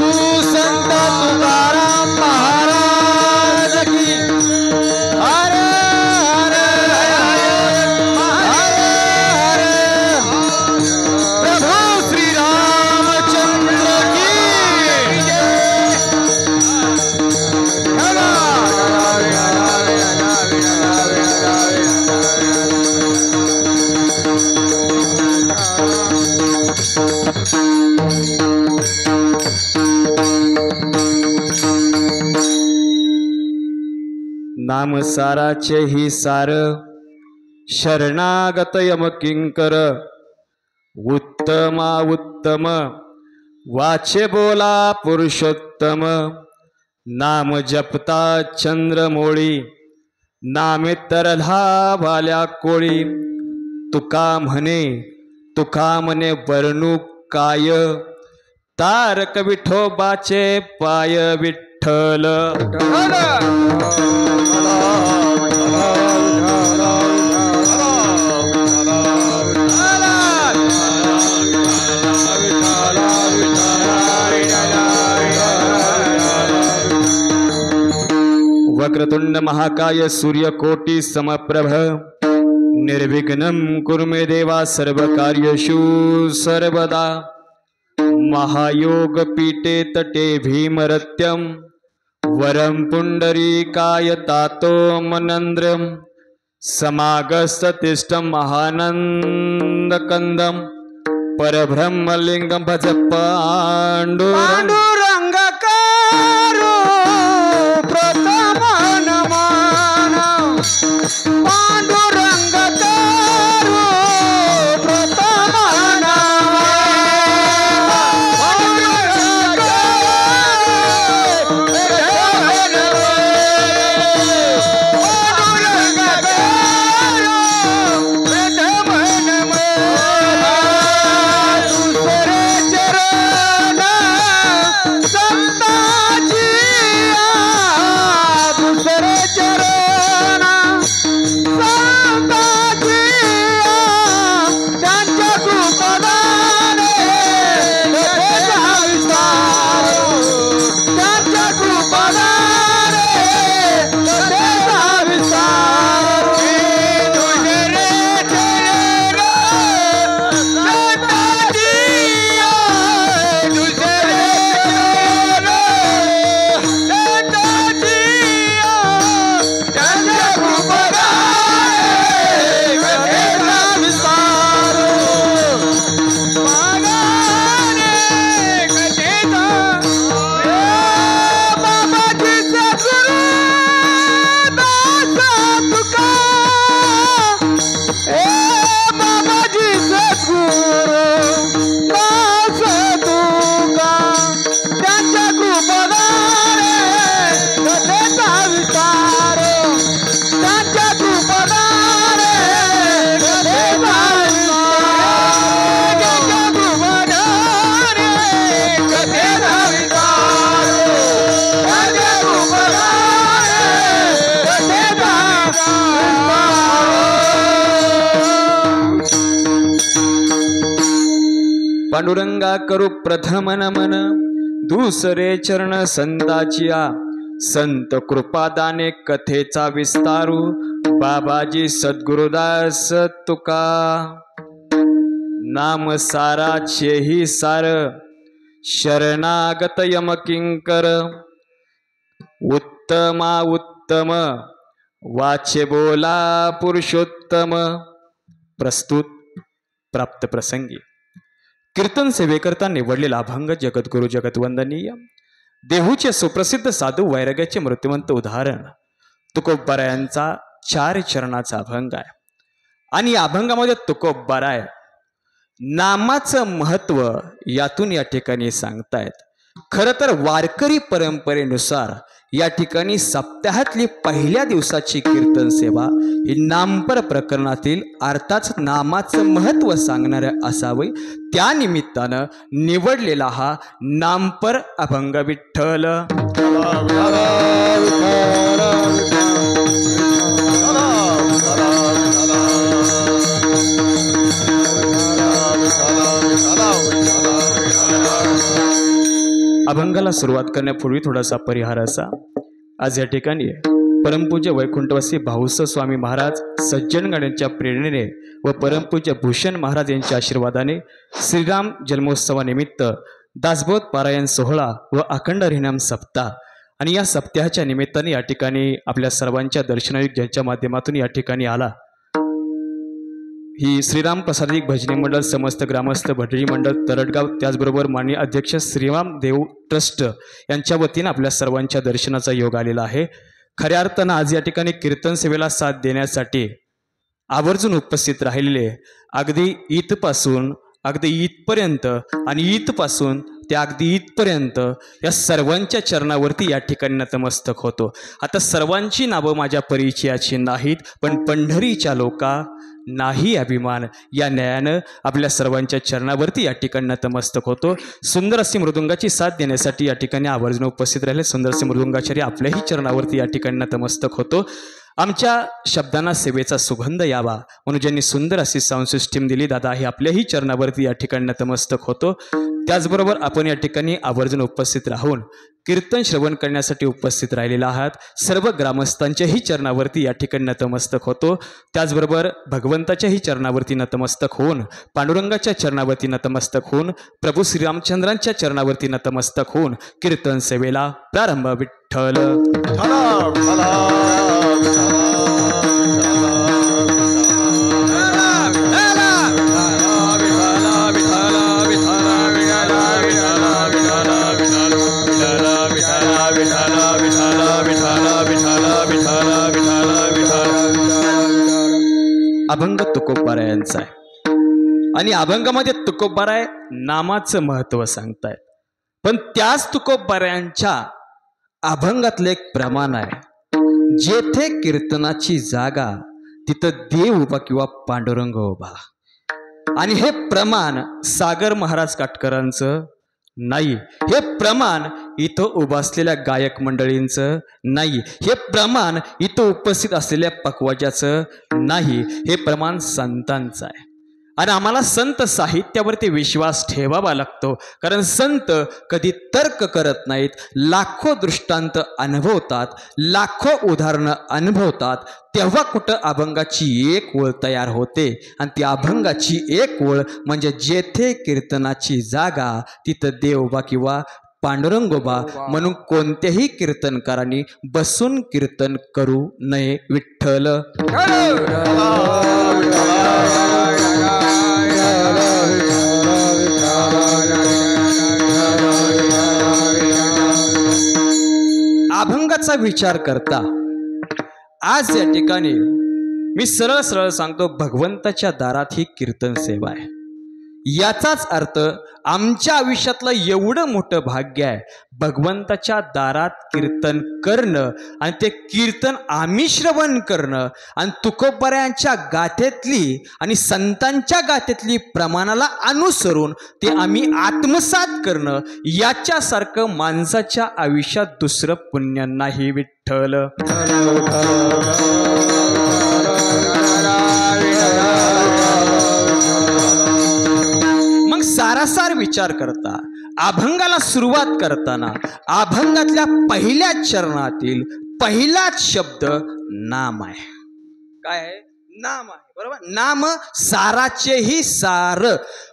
सद्गुरु संत तुकाराम महाराज की हरे हरे हरे प्रभु श्री रामचंद्र की नाम साराचे ही सार शरणागत यम किंकर उत्तमा उत्तम वाचे बोला पुरुषोत्तम नाम जपता चंद्रमोळी नामे तरला भाल्या कोळी तुका म्हणे वर्णू काय तारक विठोबाचे पाय विठ्ठल वक्रतुंड महाकाय सूर्यकोटि समप्रभ निर्विघ्नं कुरु मे देवा सर्वकार्येषु सर्वदा महायोग पीठे तटे भीमरत्यं वरं पुंडरीकाय तातो मनन्द्रं समागस्ततिष्ठं महानन्दकन्दं परब्रह्मलिंगं भज पाण्डुरंगकारो प्रथम नमन पाण्डुरंगकारो प्रथम पांडुरंगा करू प्रथम नमन दुसरे चरण संताचिया संत कृपादाने कथेचा विस्तारू बाबाजी सद्गुरुदास तुका नाम साराचे ही सार शरणागत यम किंकर उत्तमा उत्तम वाचे बोला पुरुषोत्तम प्रस्तुत प्राप्त प्रसंगी कीर्तन सेवेकरता निवडलेला अभंग जगद्गुरु जगतवंदनीय देहूचे सुप्रसिद्ध साधू वैराग्याचे मृत्यूवंत उदाहरण तुकोबरायांचा 4 चरणाचा अभंग आहे आणि या अभंगामध्ये तुकोबराय नामाचं महत्व यातून या ठिकाणी सांगतायत। खरं तर वारकरी परंपरेनुसार या ठिकाणी सप्ताहातली पहिल्या दिवसाची कीर्तन सेवा ही नामपर प्रकरणातील अर्थात नामाचं महत्व सांगणारे असावे त्या निमित्तानं निवडलेला हा नामपर अभंग विठ्ठल अभंगाला सुरुवात करण्यापूर्वी थोडासा परिहार असा. आज या ठिकाणी परमपूज्य वैकुंठवासी भाऊस स्वामी महाराज सज्जनगणांच्या प्रेरणेने व परमपूज्य भूषण महाराज यांच्या आशीर्वादाने श्रीराम जन्मोत्सवानिमित्त दासबोध पारायण सोहळा व अखंड हरिनाम सप्ताह आणि या सप्ताहाच्या निमित्ताने या ठिकाणी आपल्या सर्वांच्या दर्शनायोग्यांच्या माध्यमातून या ठिकाणी आला. ही श्रीराम प्रसादिक भजनी मंडळ, समस्त ग्रामस्थ भटजी मंडळ तरटगाव, त्याचबरोबर माननीय अध्यक्ष श्रीराम देव ट्रस्ट यांच्या वतीनं आपल्या सर्वांच्या दर्शनाचा योग आलेला आहे. खऱ्या अर्थानं आज या ठिकाणी कीर्तन सेवेला साथ देण्यासाठी आवर्जून उपस्थित राहिलेले अगदी ईदपासून अगदी ईदपर्यंत आणि ईदपासून ते अगदी ईदपर्यंत या सर्वांच्या चरणावरती या ठिकाणी नतमस्तक होतो. आता सर्वांची नावं माझ्या परिचयाची नाहीत, पण पंढरीच्या लोका नाही अभिमान या न्यायानं आपल्या सर्वांच्या चरणावरती या ठिकाणी नतमस्तक होतो. सुंदर अशी मृदुंगाची साथ देण्यासाठी या ठिकाणी आवर्जून उपस्थित राहिले सुंदर असे मृदुंगाचार्य आपल्याही चरणावरती या ठिकाणी नतमस्तक होतो. आमच्या शब्दांना सेवेचा सुगंध यावा म्हणून ज्यांनी सुंदर अशी साऊंड सिस्टीम दिली, दादा हे आपल्याही चरणावरती या ठिकाणी नतमस्तक होतो. त्याचबरोबर आपण या ठिकाणी आवर्जून उपस्थित राहून कीर्तन श्रवण करण्यासाठी उपस्थित राहिलेला आहात. सर्व ग्रामस्थांच्याही चरणावरती या ठिकाणी नतमस्तक होतो. त्याचबरोबर भगवंताच्याही चरणावरती नतमस्तक होऊन, पांडुरंगाच्या चरणावरती नतमस्तक होऊन, प्रभू श्रीरामचंद्रांच्या चरणावरती नतमस्तक होऊन कीर्तन सेवेला प्रारंभ. विठ्ठल अभंग तुकोबारायांचा आहे आणि अभंगामध्ये तुकोबाराय नामाचं महत्व सांगतायत. पण त्याच तुकोबारायांच्या अभंगातलं एक प्रमाण आहे, जेथे कीर्तनाची जागा तिथं देव उभा किंवा पांडुरंग उभा. आणि हे प्रमाण सागर महाराज काटकरांचं नाही, हे प्रमाण इथं उभं असलेल्या गायक मंडळींचं नाही, हे प्रमाण इथं उपस्थित असलेल्या पकवाजाचं नाही, हे प्रमाण संतांचं आहे. आणि आम्हाला संत साहित्यावरती विश्वास ठेवावा लागतो, कारण संत कधी तर्क करत नाहीत, लाखो दृष्टांत अनुभवतात, लाखो उदाहरणं अनुभवतात, तेव्हा कुठं अभंगाची एक ओळ तयार होते. आणि ती अभंगाची एक ओळ म्हणजे जेथे कीर्तनाची जागा तिथं देवोबा किंवा पांडुरंगोबा. म्हणून कोणत्याही कीर्तनकारांनी बसून कीर्तन करू नये. विठ्ठल अभंगाचा विचार करता आज या ठिकाणी मी सरळ सरळ सांगतो, भगवंताच्या दारात ही कीर्तन सेवा आहे. याचाच अर्थ आमच्या आयुष्यातलं एवढं मोठं भाग्य आहे, भगवंताच्या दारात कीर्तन करणं आणि ते कीर्तन आम्ही श्रवण करणं आणि तुकोबारायांच्या गाथेतली आणि संतांच्या गाथेतली प्रमाणाला अनुसरून ते आम्ही आत्मसात करणं. याच्यासारखं माणसाच्या आयुष्यात दुसरं पुण्य नाही. विठ्ठल मग सारासार विचार करता अभंगाला सुरुवात करताना अभंगातल्या पहिल्या चरणातील पहिलाच शब्द नाम आहे. काय आहे? नाम आहे. बरोबर, नाम साराचेही सार.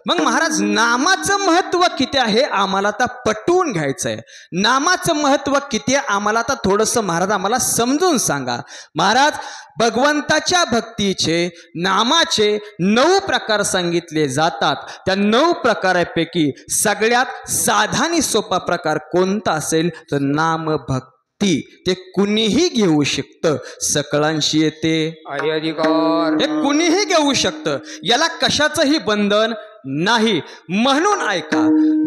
मग महाराज नामाचं महत्व किती आहे आम्हाला आता पटवून घ्यायचं आहे. नामाचं महत्व किती आहे आम्हाला आता थोडंसं महाराज आम्हाला समजून सांगा. महाराज भगवंताच्या भक्तीचे नामाचे 9 प्रकार सांगितले जातात. त्या 9 प्रकारापैकी सगळ्यात साधा आणि सोपा प्रकार कोणता असेल तर नाम भक्ती. ते कुणीही घेऊ शकतं, सकळांशी येते अधिकार, हे कुणीही घेऊ शकतं, याला कशाचंही बंधन नाही. म्हणून ऐका,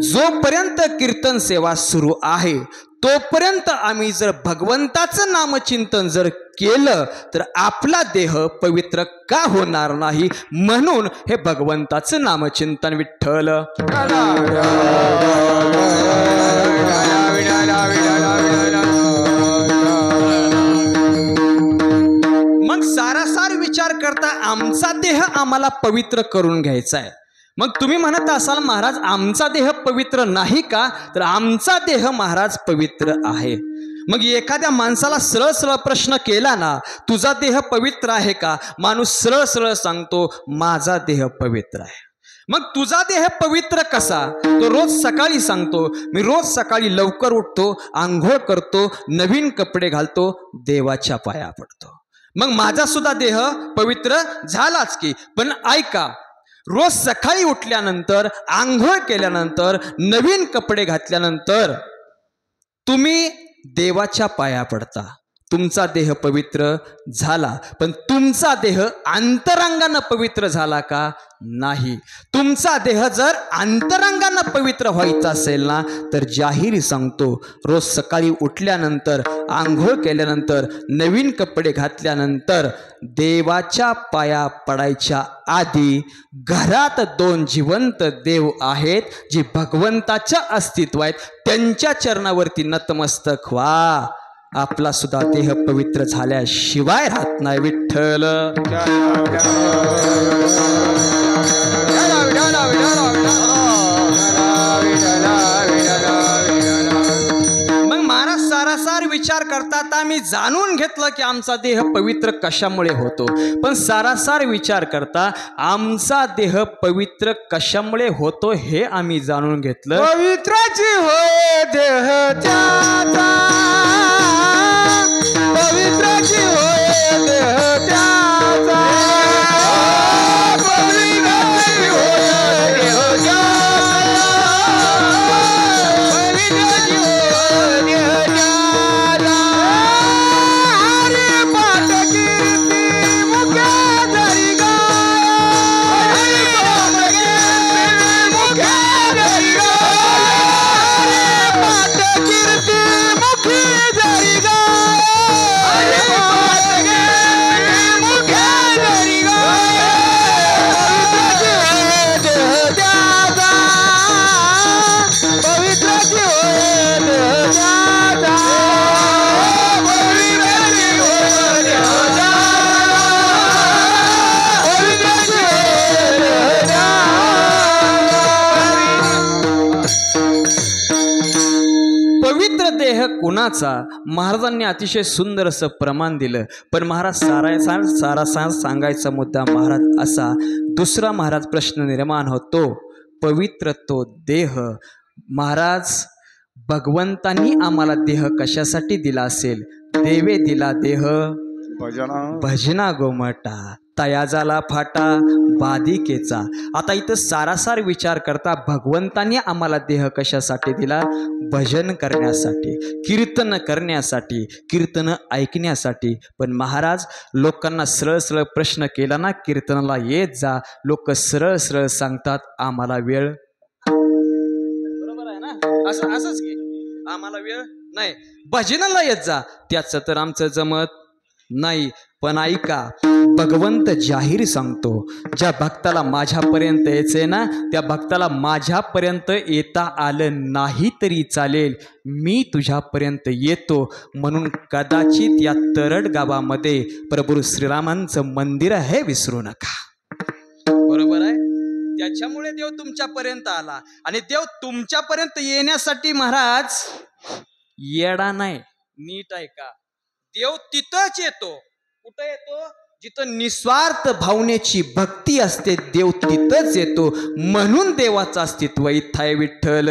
जोपर्यंत कीर्तन सेवा सुरू आहे तोपर्यंत आम्ही जर भगवंताचं नामचिंतन जर केलं तर आपला देह पवित्र का होणार नाही. म्हणून हे भगवंताचं नामचिंतन. विठ्ठल मग सारासार विचार करता आमचा देह आम्हाला पवित्र करून घ्यायचा आहे. मग तुम्ही म्हणत असाल महाराज आमचा देह पवित्र नाही का? तर आमचा देह महाराज पवित्र आहे. मग एखाद्या माणसाला सरळ सरळ प्रश्न केला ना, तुझा देह पवित्र आहे का? माणूस सरळ सरळ सांगतो माझा देह पवित्र आहे. मग तुझा देह पवित्र कसा? तो रोज सकाळी सांगतो मी रोज सकाळी लवकर उठतो, आंघोळ करतो, नवीन कपडे घालतो, देवाच्या पाया पडतो. मग माझा सुद्धा देह पवित्र झालाच की. पण ऐका, रोज सकाळी उठल्यानंतर, आंघोळ केल्यानंतर, नवीन कपडे घातल्यानंतर तुम्ही देवाच्या पाया पडता, तुमचा देह पवित्र झाला. पण तुमचा देह अंतरंगानं पवित्र झाला का? नाही. तुमचा देह जर अंतरंगानं पवित्र व्हायचा असेल ना, तर जाहीर सांगतो रोज सकाळी उठल्यानंतर, आंघोळ केल्यानंतर, नवीन कपडे घातल्यानंतर देवाच्या पाया पडायच्या आधी घरात 2 जिवंत देव आहेत जे भगवंताच्या अस्तित्व आहेत, त्यांच्या चरणावरती नतमस्तक व्हा. आपला सुद्धा देह पवित्र झाल्याशिवाय राहत नाही. विठ्ठल मग महाराज सारासार विचार करतात. आम्ही जाणून घेतलं की आमचा देह पवित्र कशामुळे होतो, पण सारासार विचार करता आमचा देह पवित्र कशामुळे होतो हे आम्ही जाणून घेतलं. पवित्राची होय देह त्याचा, पवित्राची होय देह त्याचा, पवित्राची होय देह त्याचा, पवित्राची होय देह त्याचा. हरी पाठ कीर्ती मुखे धरी गाय, हरी पाठ कीर्ती मुखे धरी गाय, हरी पाठ कीर्ती मुखे धरी गाय, हरी पाठ कीर्ती मुखे धरी गाय. पवित्राची होय देह त्याचा, पवित्राची होय देह त्याचा, पवित्राची होय देह त्याचा. पवित्र देह कुणाचा? महाराजांनी अतिशय सुंदर असं प्रमाण दिलं. पण महाराज सारासार सांगायचा मुद्दा महाराज असा, दुसरा महाराज प्रश्न निर्माण होतो, पवित्र तो देह महाराज भगवंतांनी आम्हाला देह कशासाठी दिला असेल? देवे दिला देह भजना गोमटा, तया झाला फाटा बाधिकेचा. आता इथं सारासार विचार करता भगवंतांनी आम्हाला देह कशासाठी दिला? भजन करण्यासाठी, कीर्तन करण्यासाठी, कीर्तन ऐकण्यासाठी. पण महाराज लोकांना सरळ सरळ प्रश्न केला ना, कीर्तनाला येत जा, लोक सरळ सरळ सांगतात आम्हाला वेळ. बरोबर आहे ना? असंच की आम्हाला वेळ नाही. भजनाला येत जा, त्याचं तर आमचं जमत नाही. पण ऐका, भगवंत जाहीर सांगतो, ज्या भक्ताला माझ्यापर्यंत यायचंय ना, त्या भक्ताला माझ्यापर्यंत येता आलं नाही तरी चालेल, मी तुझ्यापर्यंत येतो. म्हणून कदाचित या तरड गावामध्ये प्रभू श्रीरामांचं मंदिर आहे, विसरू नका. बरोबर आहे? त्याच्यामुळे देव तुमच्यापर्यंत आला. आणि देव तुमच्यापर्यंत येण्यासाठी महाराज येडा नाही, नीट ऐका, देव तिथंच येतो. कुठं येतो? जिथं निस्वार्थ भावनेची भक्ती असते, देव तिथंच येतो. म्हणून देवाचं अस्तित्व इथं आहे. विठ्ठल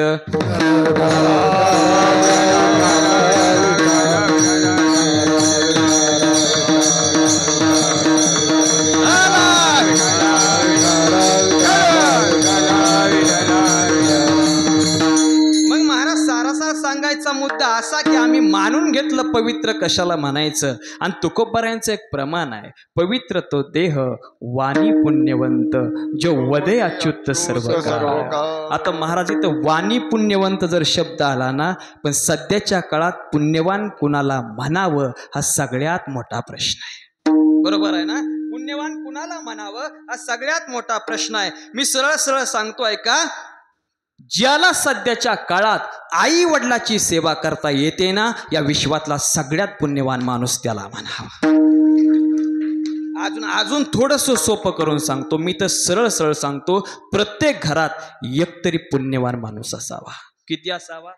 सांगायचा मुद्दा असा की आम्ही मानून घेतलं पवित्र कशाला म्हणायचं. आणि तुकोबारायांचं एक प्रमाण आहे, पवित्र तो देह वाणी पुण्यवंत जो वदे अच्युत सर्व. आता महाराज इथं वाणी पुण्यवंत जर शब्द आला ना, पण सध्याच्या काळात पुण्यवान कुणाला म्हणावं हा सगळ्यात मोठा प्रश्न आहे. बरोबर आहे ना? पुण्यवान कुणाला म्हणावं हा सगळ्यात मोठा प्रश्न आहे. मी सरळ सरळ सांगतो ऐका, ज्याला सध्याच्या काळात आई वडिलाची सेवा करता येते ना, या विश्वातला सगळ्यात पुण्यवान माणूस त्याला म्हणावा. अजून थोडंसं सोपं करून सांगतो. मी तर सरळ सरळ सांगतो, प्रत्येक घरात एक तरी पुण्यवान माणूस असावा. किती असावा?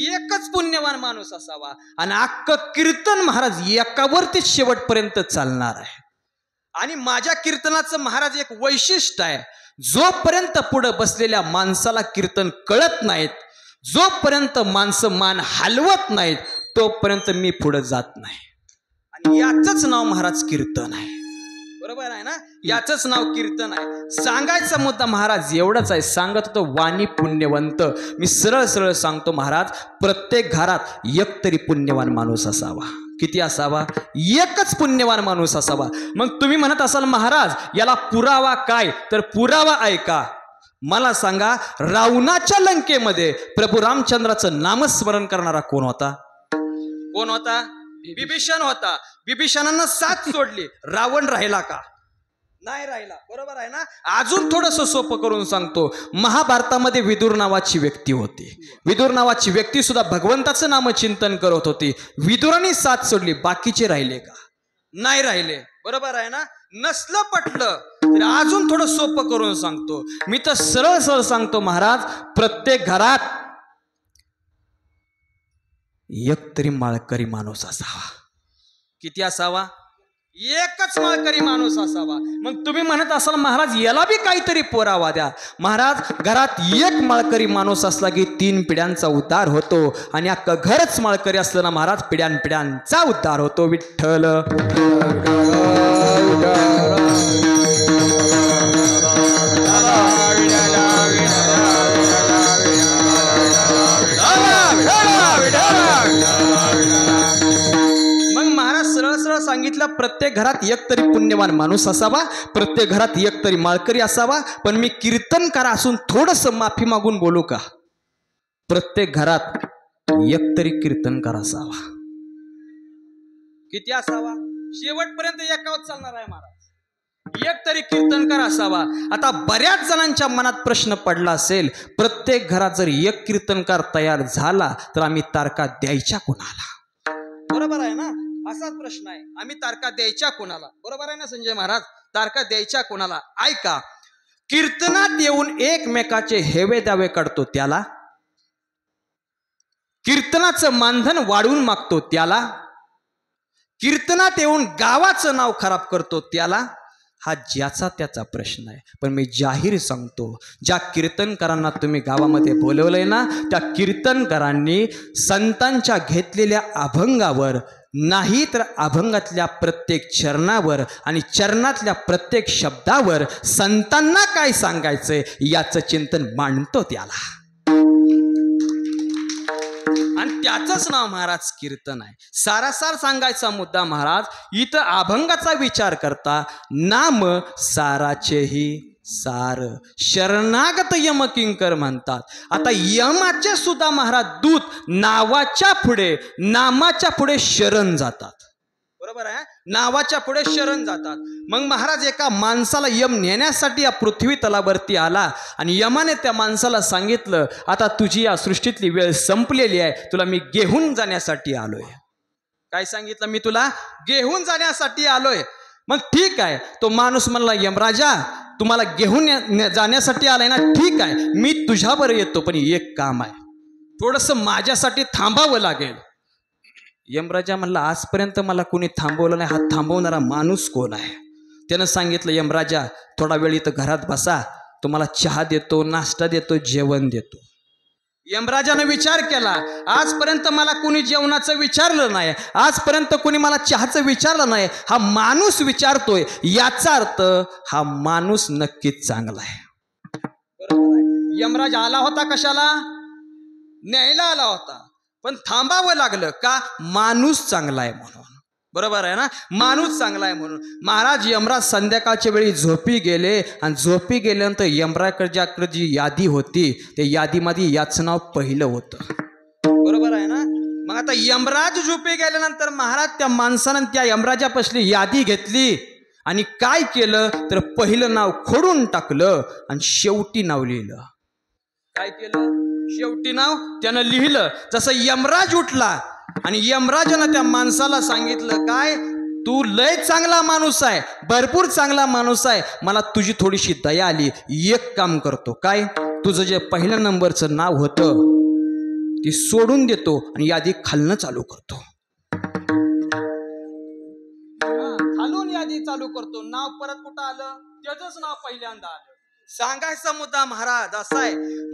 एकच पुण्यवान माणूस असावा. आणि अख्खं कीर्तन महाराज एकावरती शेवटपर्यंत चालणार आहे. आणि माझ्या कीर्तनाचं महाराज एक वैशिष्ट्य आहे, जोपर्यंत पुढे बसलेल्या माणसाला कीर्तन कळत नाहीत, जोपर्यंत माणसं मान हलवत नाहीत, तोपर्यंत मी पुढे जात नाही. आणि याचंच नाव महाराज कीर्तन आहे. बरोबर आहे ना? याचंच नाव कीर्तन आहे. सांगायचा मुद्दा महाराज एवढंच आहे. सांगत होतो वाणी पुण्यवंत. मी सरळ सरळ सांगतो महाराज, प्रत्येक घरात एक तरी पुण्यवान माणूस असावा. किती असावा? एकच पुण्यवान माणूस असावा. मग तुम्ही म्हणत असाल महाराज याला पुरावा काय? तर पुरावा ऐका. मला सांगा, रावणाच्या लंकेमध्ये प्रभू रामचंद्राचं नामस्मरण करणारा कोण होता? कोण होता? विभीषण होता. विभीषणानं साथ सोडली, रावण राहिला का? नाही राहिला. बरोबर आहे ना? अजून थोडंसं सोपं करून सांगतो. महाभारतामध्ये विदुर नावाची व्यक्ती होती. विदुर नावाची व्यक्ती सुद्धा भगवंताचं नामचिंतन करत होती. विदुराने साथ सोडली, बाकीचे राहिले का? नाही राहिले. बरोबर आहे ना? नसलं पटलं तर अजून थोडं सोपं करून सांगतो. मी तर सरळ सरळ सांगतो महाराज, प्रत्येक घरात एक तरी माळकरी माणूस असावा. किती असावा? एकच माळकरी माणूस असावा. मग तुम्ही म्हणत असाल महाराज याला बी काहीतरी पुरावा द्या. महाराज घरात एक माळकरी माणूस असला की 3 पिढ्यांचा उद्धार होतो. आणि अख्खं घरच माळकरी असलं ना महाराज, पिढ्यांचा उद्धार होतो. विठ्ठल सांगितलं, प्रत्येक घरात एक तरी पुण्यवान माणूस असावा, प्रत्येक घरात एक तरी माळकरी असावा. पण मी कीर्तनकार असून थोडंसं माफी मागून बोलू का? प्रत्येक घरात एक तरी कीर्तनकार असावा. किती असावा? शेवटपर्यंत एकावत चालणार आहे महाराज. एक तरी कीर्तनकार असावा. आता बऱ्याच जणांच्या मनात प्रश्न पडला असेल, प्रत्येक घरात जर एक कीर्तनकार तयार झाला तर आम्ही तारका द्यायच्या कोणाला? बरोबर आहे ना? असाच प्रश्न आहे. आम्ही तारका द्यायच्या कोणाला? बरोबर आहे ना संजय महाराज? तारका द्यायच्या कोणाला? ऐका, कीर्तनात येऊन एकमेकाचे हेवे दावे काढतो त्याला, कीर्तनाचं मानधन वाढवून मागतो त्याला, कीर्तनात येऊन गावाचं नाव खराब करतो त्याला, हा ज्याचा त्याचा प्रश्न आहे. पण मी जाहीर सांगतो, ज्या कीर्तनकारांना तुम्ही गावामध्ये बोलवलंय ना, त्या कीर्तनकारांनी संतांच्या घेतलेल्या अभंगावर, नाही तर अभंगातल्या प्रत्येक चरणावर आणि चरणातल्या प्रत्येक शब्दावर संतांना काय सांगायचंय याचं चिंतन मांडतो त्याला. आणि त्याचंच नाव महाराज कीर्तन आहे. सारासार सांगायचा मुद्दा महाराज, इथं अभंगाचा विचार करता नाम साराचेही सार शरणागत यम किंकर म्हणतात. आता यमाचे सुद्धा महाराज दूत नावाच्या पुढे, नामाच्या पुढे शरण जातात. बरोबर आहे? नावाच्या पुढे शरण जातात. मग महाराज एका माणसाला यम नेण्यासाठी या पृथ्वी तलावरती आला आणि यमाने त्या माणसाला सांगितलं, आता तुझी या सृष्टीतली वेळ संपलेली आहे, तुला मी घेऊन जाण्यासाठी आलोय. काय सांगितलं? मी तुला घेऊन जाण्यासाठी आलोय. मग ठीक आहे. तो माणूस म्हणला, यमराजा तुम्हाला घेऊन जाण्यासाठी आलाय ना, ठीक आहे, मी तुझ्यावर येतो, पण एक काम आहे, थोडंसं माझ्यासाठी थांबावं लागेल. यमराजा म्हणला, आजपर्यंत मला कोणी थांबवलं नाही, हा थांबवणारा माणूस कोण आहे? त्यानं सांगितलं, यमराजा थोडा वेळ इथं घरात बसा, तुम्हाला चहा देतो, नाश्ता देतो, जेवण देतो. यमराजानं विचार केला, आजपर्यंत मला कोणी जेवणाचं विचारलं नाही, आजपर्यंत कोणी मला चहाचं विचारलं नाही, हा माणूस विचारतोय, याचा अर्थ हा माणूस नक्कीच चांगला आहे. बरोबर आहे? यमराज आला होता कशाला? न्यायला आला होता, पण थांबावं लागलं का? माणूस चांगला आहे म्हणून. बरोबर आहे ना? माणूस चांगला आहे म्हणून. महाराज यमराज संध्याकाळच्या वेळी झोपी गेले आणि झोपी गेल्यानंतर यमराजाकडे जी यादी होती त्या यादीमध्ये याचं नाव पहिलं होतं. बरोबर आहे ना? मग आता यमराज झोपी गेल्यानंतर महाराज त्या माणसानं त्या यमराजापासली यादी घेतली आणि काय केलं तर पहिलं नाव खोडून टाकलं आणि शेवटी नाव लिहिलं. काय केलं? शेवटी नाव त्यानं लिहिलं. जसं यमराज उठला आणि यमराजानं त्या माणसाला सांगितलं, काय तू लय चांगला माणूस आहे, भरपूर चांगला माणूस आहे, मला तुझी थोडीशी दया आली. एक काम करतो, काय, तुझं जे पहिल्या नंबरचं नाव होतं ती सोडून देतो आणि यादी खालनं चालू करतो. खालून यादी चालू करतो. नाव परत कुठं आलं, त्याचंच नाव पहिल्यांदा आलं. सांगायचा मुद्दा महाराज असा आहे,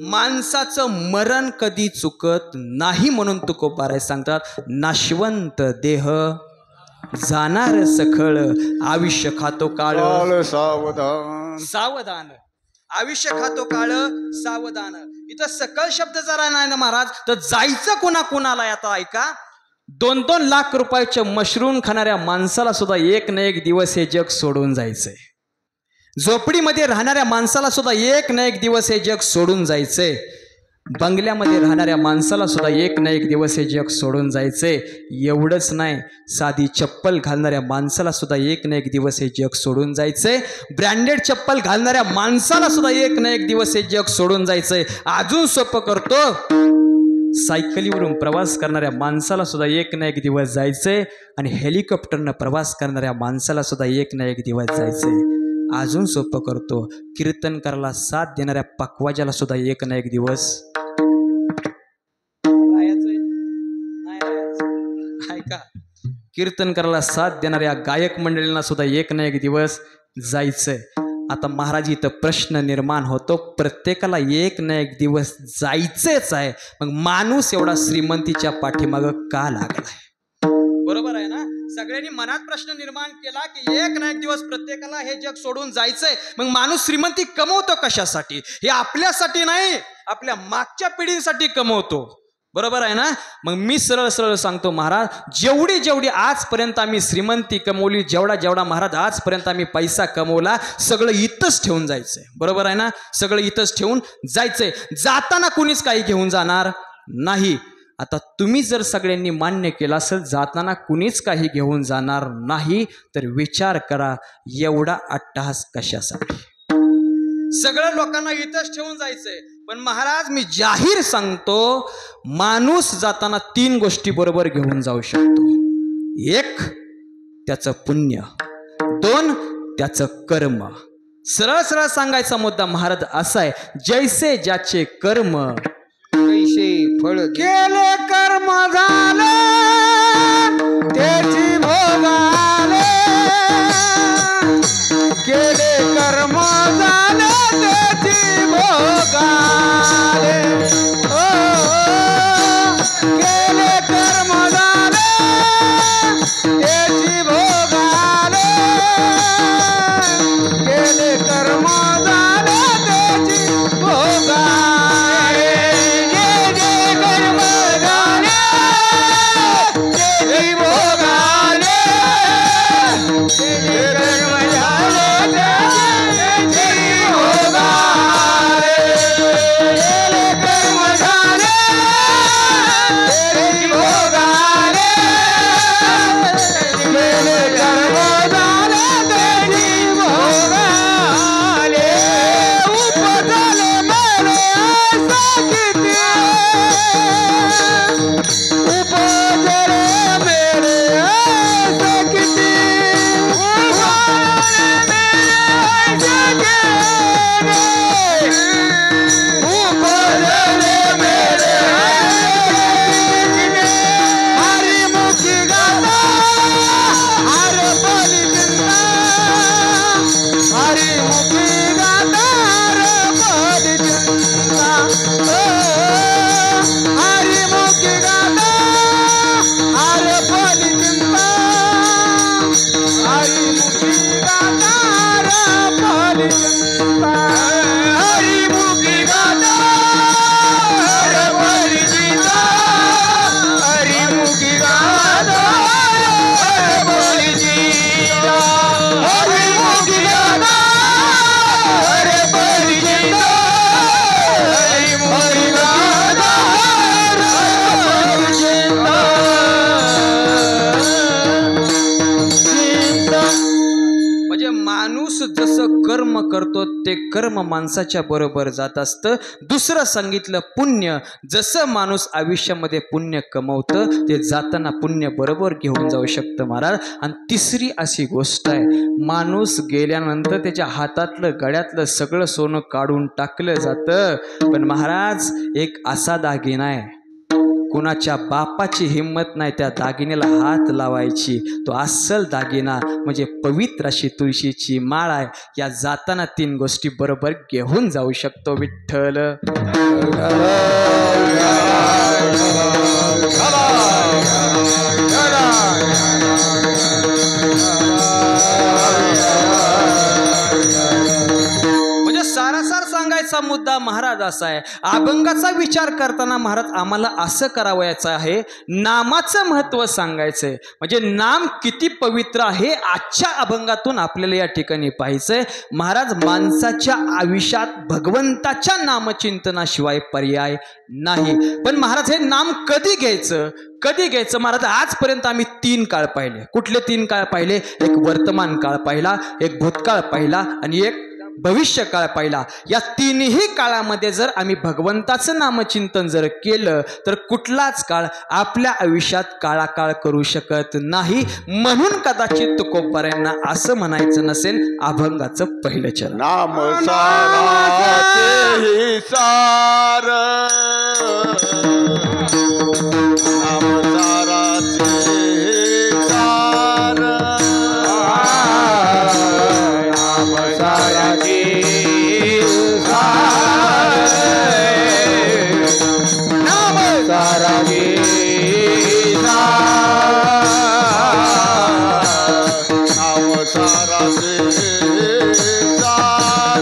माणसाचं मरण कधी चुकत नाही म्हणून तुकोबाराय सांगतात, नाशवंत देह जाणार सखळ, आयुष्य खातो काळ सावधान. सावधान, आयुष्य खातो काळ सावधान. इथं सकळ शब्द जरा नाही ना महाराज, तर जायचं कोणाला. आता ऐका, 2-2 लाख रुपयाचे मशरूम खाणाऱ्या माणसाला सुद्धा एक ना एक दिवस हे जग सोडून जायचंय. झोपडीमध्ये राहणाऱ्या माणसाला सुद्धा एक ना एक दिवस हे जग सोडून जायचंय. बंगल्यामध्ये राहणाऱ्या माणसाला सुद्धा एक ना एक दिवस हे जग सोडून जायचंय. एवढंच नाही, साधी चप्पल घालणाऱ्या माणसाला सुद्धा एक ना एक दिवस हे जग सोडून जायचंय. ब्रँडेड चप्पल घालणाऱ्या माणसाला सुद्धा एक ना एक दिवस हे जग सोडून जायचंय. अजून सोपं करतो, सायकलीवरून प्रवास करणाऱ्या माणसाला सुद्धा एक ना एक दिवस जायचंय आणि हेलिकॉप्टरनं प्रवास करणाऱ्या माणसाला सुद्धा एक ना एक दिवस जायचंय. अजून सोपं करतो, कीर्तनकाराला साथ देणाऱ्या पकवाजाला सुद्धा एक ना एक दिवस ऐका, कीर्तनकाराला साथ देणाऱ्या गायक मंडळींना सुद्धा एक ना एक दिवस जायचंय. आता महाराज इथं प्रश्न निर्माण होतो, प्रत्येकाला एक ना एक दिवस जायचंच आहे, मग माणूस एवढा श्रीमंतीच्या पाठीमागं का लागलाय? बरोबर आहे ना? सगळ्यांनी मनात प्रश्न निर्माण केला की एक ना एक दिवस प्रत्येकाला हे जग सोडून जायचंय, मग माणूस श्रीमंती कमवतो कशासाठी? हे आपल्यासाठी नाही, आपल्या मागच्या पिढीसाठी कमवतो. बरोबर आहे ना? मग मी सरळ सरळ सांगतो महाराज, जेवढी आजपर्यंत आम्ही श्रीमंती कमवली, जेवढा महाराज आजपर्यंत आम्ही पैसा कमवला, सगळं इथंच ठेवून जायचंय. बरोबर आहे ना? सगळं इथंच ठेवून जायचंय. जाताना कुणीच काही घेऊन जाणार नाही. आता तुम्ही जर सगळ्यांनी मान्य केलं असेल जाताना कुणीच काही घेऊन जाणार नाही, तर विचार करा एवढा अट्टहास कशासाठी? सगळ्या लोकांना इथंच ठेवून जायचंय. पण महाराज मी जाहीर सांगतो, माणूस जाताना 3 गोष्टी बरोबर घेऊन जाऊ शकतो. 1 त्याचं पुण्य, 2 त्याचं कर्म. सरळ सरळ सांगायचा मुद्दा महाराज असा आहे, जैसे ज्याचे कर्म कैसे फळ केले, कर्म झाले त्याची भोगाले, केले कर्म झाले त्याची भोगाले. ओ केले कर्म झाले त्याची भोगाले, केले कर्म झाले त्याची भोगाले. जे जे कर्म झाले ते कर्म माणसाच्या बरोबर जात असतं. दुसरं सांगितलं पुण्य. जसं माणूस आयुष्यामध्ये पुण्य कमवतं ते जाताना पुण्य बरोबर घेऊन जाऊ शकतं महाराज. आणि तिसरी अशी गोष्ट आहे, माणूस गेल्यानंतर त्याच्या हातातलं गळ्यातलं सगळं सोनं काढून टाकलं जातं. पण महाराज एक असा दागिना आहे, कुणाच्या बापाची हिंमत नाही त्या दागिन्याला हात लावायची. तो अस्सल दागिना म्हणजे पवित्र अशी तुळशीची माळ आहे. या जाताना 3 गोष्टी बरोबर घेऊन जाऊ शकतो विठ्ठल. म्हणजे सारासार सांगायचा मुद्दा महाराज असा आहे, अभंगाचा विचार करताना महाराज आम्हाला असं करावयाचं आहे, नामाचं महत्त्व सांगायचंय. म्हणजे नाम किती पवित्र आहे आजच्या अभंगातून आपल्याला या ठिकाणी पाहायचंय. महाराज माणसाच्या आयुष्यात भगवंताच्या नामचिंतनाशिवाय पर्याय नाही. पण महाराज हे नाम कधी घ्यायचं, कधी घ्यायचं महाराज? आजपर्यंत आम्ही 3 काळ पाहिले. कुठले 3 काळ पाहिले? एक वर्तमान काळ पाहिला, एक भूतकाळ पाहिला आणि एक भविष्य काळ पाहिला. या 3ही काळामध्ये जर आम्ही भगवंताचं नामचिंतन जर केलं तर कुठलाच काळ आपल्या आयुष्यात काळाकाळ करू शकत नाही. म्हणून कदाचित तुकोबारायांना असं म्हणायचं नसेल अभंगाचं पहिलं चरण नाम साराचे सार, नाम साराचे सार, नाम साराचे सार, नाम साराचे सार, नाम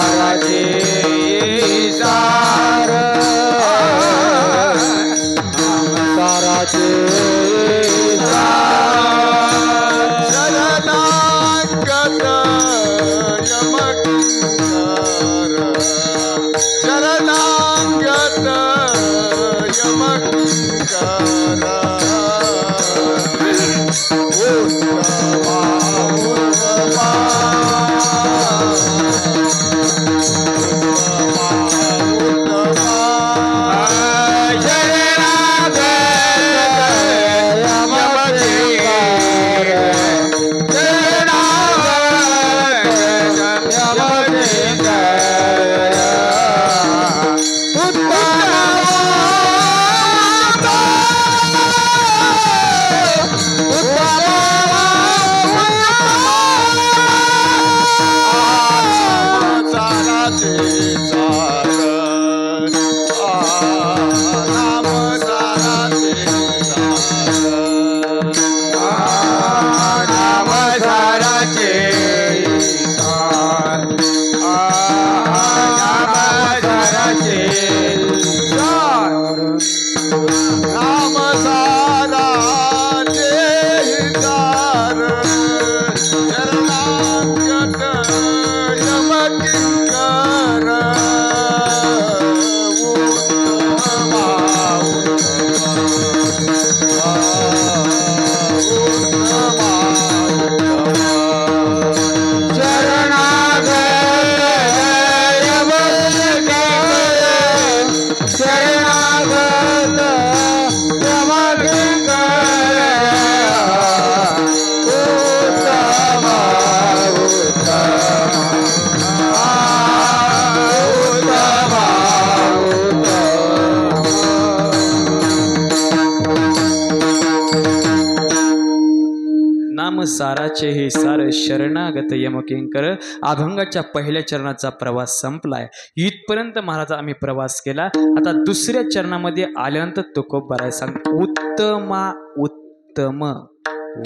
साराचे साराचे हे सार शरणागत यमकिंकर. अभंगाच्या पहिल्या चरणाचा प्रवास संपलाय. इथपर्यंत महाराज आम्ही प्रवास केला. आता दुसऱ्या चरणामध्ये आल्यानंतर तुकोबाराय सांग, उत्तमा उत्तम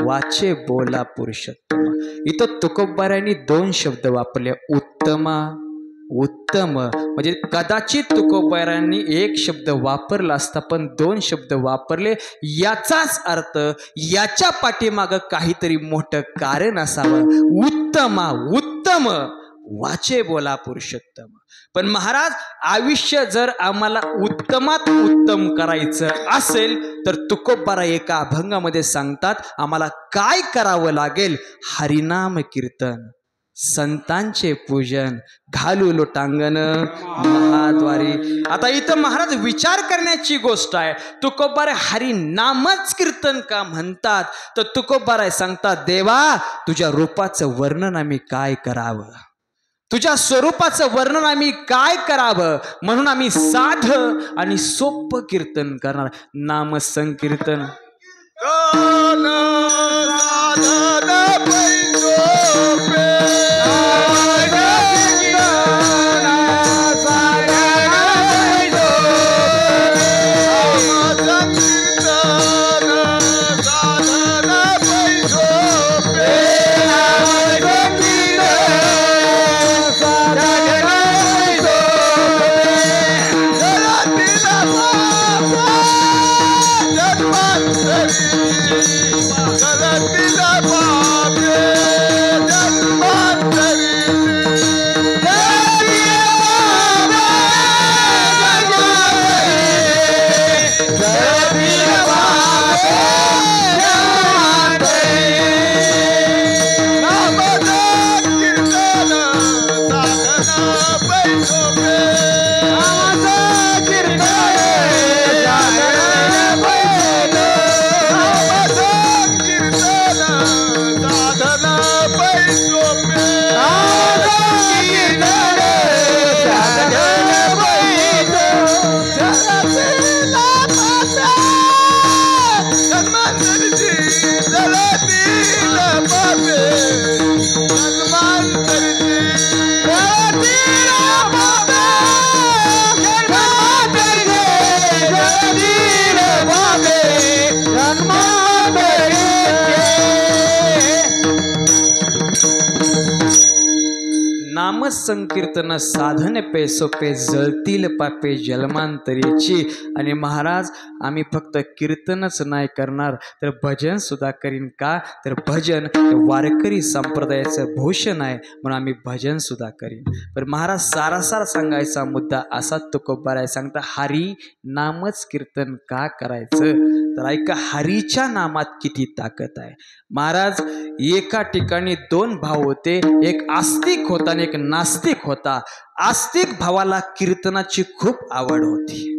वाचे बोला पुरुषोत्तम. इथं तुकोबारायांनी 2 शब्द वापरले, उत्तमा उत्तम. म्हणजे कदाचित तुकोबारायांनी 1 शब्द वापरला असता पण 2 शब्द वापरले. याचाच अर्थ याच्या पाठीमागं काहीतरी मोठं कारण असावं. उत्तमा उत्तम वाचे बोला पुरुषोत्तम. पण महाराज आयुष्य जर आम्हाला उत्तमात उत्तम करायचं असेल तर तुकोबारा एका अभंगामध्ये सांगतात आम्हाला काय करावं लागेल. हरिनाम कीर्तन, संतांचे पूजन, घालू लोटांगण महाद्वारी. आता इथं महाराज विचार करण्याची गोष्ट आहे. तुकोबारा हरिनामच कीर्तन का म्हणतात तर तुकोबारा सांगतात देवा तुझ्या रूपाचं वर्णन आम्ही काय करावं, तुझ्या स्वरूपाचं वर्णन आम्ही काय करावं, म्हणून आम्ही साध आणि सोपं कीर्तन करणार. नाम संकीर्तन संकीर्तन साधन पे सोपे जळतील पापे जन्मांतरीची. आणि महाराज आम्ही फक्त कीर्तनच नाही करणार तर भजन सुद्धा करीन. का तर भजन वारकरी संप्रदायाचं भूषण आहे म्हणून आम्ही भजन सुद्धा करीन. पण महाराज सारासार सांगायचा मुद्दा असा तुकोबाराय सांगता हरी नामच कीर्तन का करायचं. तर ऐका हरीच्या नामात किती ताकद आहे. महाराज एका ठिकाणी दोन भाव होते, एक आस्तिक होता आणि एक नास्तिक होता. आस्तिक भावाला कीर्तनाची खूप आवड होती,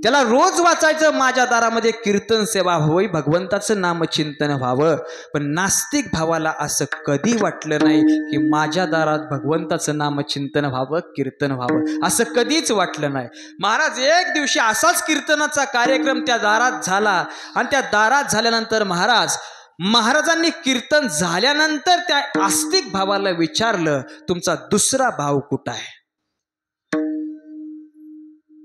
त्याला रोज वाचायचं माझ्या दारामध्ये कीर्तन सेवा होई, भगवंताचं नामचिंतन व्हावं. पण नास्तिक भावाला असं कधी वाटलं नाही की माझ्या दारात भगवंताचं नामचिंतन व्हावं, कीर्तन व्हावं, असं कधीच वाटलं नाही. महाराज एक दिवशी असाच कीर्तनाचा कार्यक्रम त्या दारात झाला आणि त्या दारात झाल्यानंतर महाराजांनी कीर्तन झाल्यानंतर त्या आस्तिक भावाला विचारलं तुमचा दुसरा भाव कुठं आहे.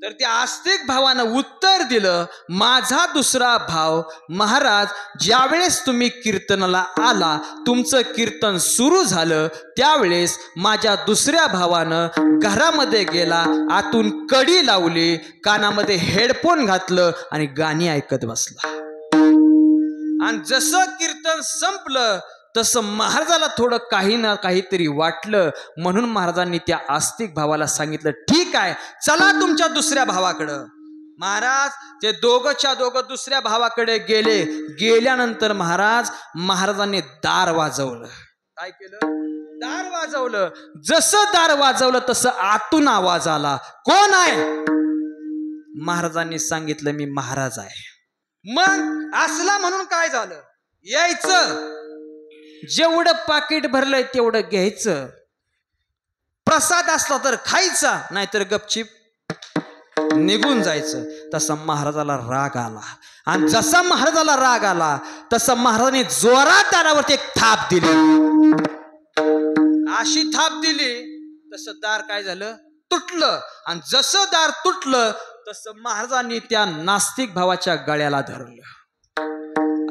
तर त्या आस्तिक भावानं उत्तर दिलं माझा दुसरा भाव महाराज ज्यावेळेस तुम्ही कीर्तनाला आला, तुमचं कीर्तन सुरू झालं त्यावेळेस माझ्या दुसऱ्या भावानं घरामध्ये गेला, आतून कडी लावली, कानामध्ये हेडफोन घातलं आणि गाणी ऐकत बसला. आणि जसं कीर्तन संपलं तसं महाराजाला थोडं काही ना काहीतरी वाटलं. म्हणून महाराजांनी त्या आस्तिक भावाला सांगितलं ठीक आहे चला तुमच्या दुसऱ्या भावाकडं. महाराज ते दोघंच्या दोघं दुसऱ्या भावाकडे गेले. गेल्यानंतर महाराजांनी दार वाजवलं. काय केलं? दार वाजवलं. जसं दार वाजवलं तसं आतून आवाज आला, कोण आहे? महाराजांनी सांगितलं मी महाराज आहे. मग असला म्हणून काय झालं, यायचं, जेवढं पाकिट भरलंय तेवढं घ्यायचं, प्रसाद असला तर खायचा, नाहीतर गपचीप निघून जायचं. तसा महाराजाला राग आला. आणि जसा महाराजाला राग आला तसा महाराजांनी जोरात दारावरती एक थाप दिली. अशी थाप दिली तसं दार काय झालं, तुटलं. आणि जसं दार तुटलं तसं महाराजांनी त्या नास्तिक भावाच्या गळ्याला धरलं.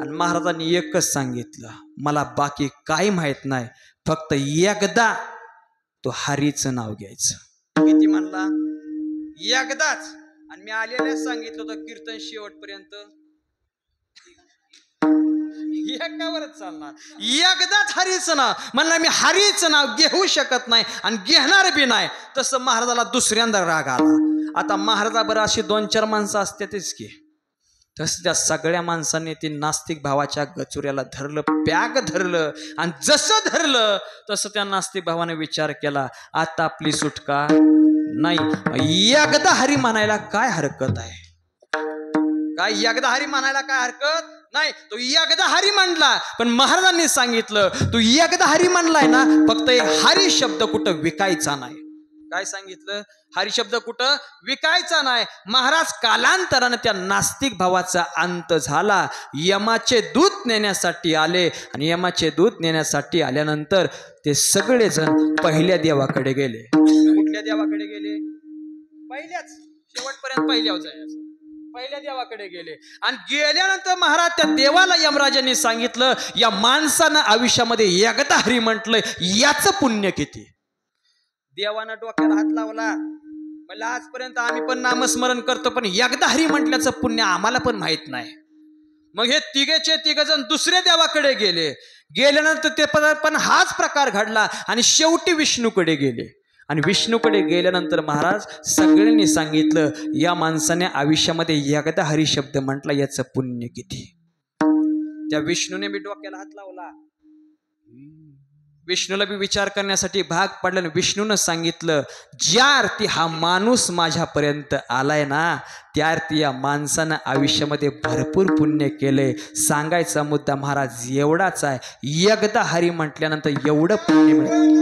आणि महाराजांनी एकच सांगितलं मला बाकी काही माहित नाही, फक्त एकदा तो हरीचं नाव घ्यायचं. किती म्हणला? एकदाच. आणि मी आलेल्या सांगितलं होतं कीर्तन शेवटपर्यंत एकावरच चालणार. एकदाच हरीचं नाव म्हणलं, मी हरीचं नाव घेऊ शकत नाही आणि घेणार बी नाही. तसं महाराजाला दुसऱ्यांदा राग आला. आता महाराजाबरोबर अशी 2-4 माणसं असतातच की. तसं त्या सगळ्या माणसांनी ती नास्तिक भावाच्या गचुऱ्याला धरलं, पॅग धरलं. आणि जसं धरलं तसं त्या नास्तिक भावाने विचार केला, आता आपली सुटका नाही. एकदा हरी म्हणायला काय हरकत आहे? काय एकदा हरी म्हणायला काय हरकत नाही? तो एकदा हरी म्हणला. पण महाराजांनी सांगितलं, तू एकदा हरी म्हणलाय ना, फक्त हरी शब्द कुठं विकायचा नाही. काय सांगितलं? हरी शब्द कुठं विकायचा नाही. महाराज कालांतरानं त्या नास्तिक भावाचा अंत झाला. यमाचे दूत नेण्यासाठी आले आणि यमाचे दूत नेण्यासाठी आल्यानंतर ते सगळेजण पहिल्या देवाकडे गेले. कुठल्या देवाकडे गेले? पहिल्याच, शेवटपर्यंत पहिल्यावर जायचं. पहिल्या देवाकडे गेले आणि गेल्यानंतर महाराज त्या देवाला यमराजांनी सांगितलं, या माणसानं आयुष्यामध्ये एकदा हरी म्हटलंय, याचं पुण्य किती? देवानं डोक्याला हात लावला. म्हणलं, आजपर्यंत आम्ही पण नामस्मरण करतो, पण एकदा हरी म्हटल्याचं पुण्य आम्हाला पण माहित नाही. मग हे तिघ जण दुसऱ्या देवाकडे गेले. गेल्यानंतर ते पण हाच प्रकार घडला आणि शेवटी विष्णूकडे गेले. आणि विष्णूकडे गेल्यानंतर महाराज सगळ्यांनी सांगितलं, या माणसाने आयुष्यामध्ये एकदा हरी शब्द म्हटला, याचं पुण्य किती? त्या विष्णूने बी डोक्याला हात लावला. विष्णूला बी विचार करण्यासाठी भाग पडला. विष्णूनं सांगितलं, ज्या अर्थी हा माणूस माझ्यापर्यंत आलाय ना, त्या अर्थी या माणसानं आयुष्यामध्ये भरपूर पुण्य केलंय. सांगायचा मुद्दा महाराज एवढाच आहे, एकदा हरी म्हटल्यानंतर एवढं पुण्य मिळतं.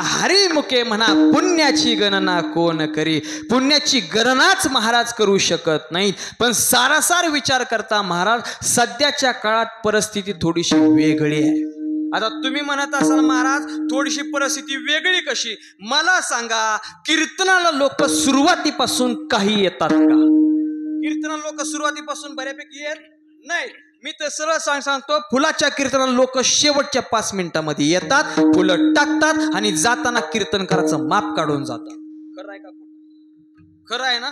हरिमुखे म्हणा, पुण्याची गणना कोण करी? पुण्याची गणनाच महाराज करू शकत नाहीत. पण सारासार विचार करता महाराज सध्याच्या काळात परिस्थिती थोडीशी वेगळी आहे. आता तुम्ही म्हणत असाल, महाराज थोडीशी परिस्थिती वेगळी कशी? मला सांगा, कीर्तनाला लोक सुरुवातीपासून काही येतात का? कीर्तनाला लोक सुरुवातीपासून बऱ्यापैकी येत नाही. मी तर सरळ सांगतो, फुलाच्या कीर्तनाला लोक शेवटच्या 5 मिनिटांमध्ये येतात, फुलं टाकतात आणि जाताना कीर्तनकाराचं माप काढून जातात. खरं आहे का? खरं आहे ना?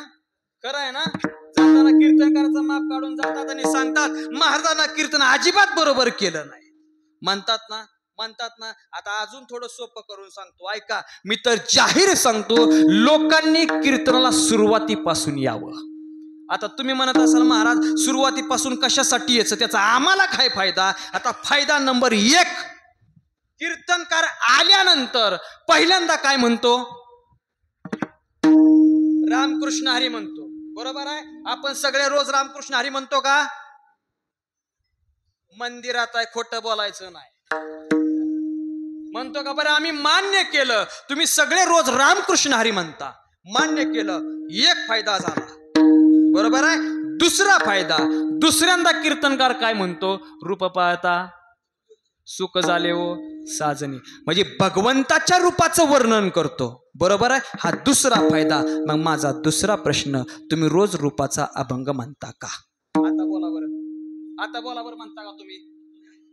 खरं आहे ना? जाताना कीर्तनकाराचं माप काढून जातात आणि सांगतात, महाराजांना कीर्तन अजिबात बरोबर केलं नाही. म्हणतात ना. आता अजून थोडं सोपं करून सांगतो, ऐका. मी तर जाहीर सांगतो, लोकांनी कीर्तनाला सुरुवातीपासून यावं. आता तुम्ही म्हणत असाल, महाराज सुरुवातीपासून कशासाठी यायचं, त्याचा आम्हाला काय फायदा? आता फायदा नंबर 1, कीर्तनकार आल्यानंतर पहिल्यांदा काय म्हणतो? रामकृष्ण हरी म्हणतो. बरोबर आहे? आपण सगळे रोज रामकृष्ण हरी म्हणतो का? मंदिरात आहे, खोटं बोलायचं नाही. म्हणतो का? बरं, आम्ही मान्य केलं, तुम्ही सगळे रोज रामकृष्ण हरी म्हणता, मान्य केलं. एक फायदा झाला. बरोबर आहे? दुसरा फायदा, दुसऱ्यांदा कीर्तनकार काय म्हणतो? रूप पाहता सुख झाले हो साजनी, म्हणजे भगवंताच्या रूपाचं वर्णन करतो. बरोबर आहे? हा दुसरा फायदा. मग माझा दुसरा प्रश्न, तुम्ही रोज रूपाचा अभंग म्हणता का? आता बोला बरं, म्हणता का तुम्ही?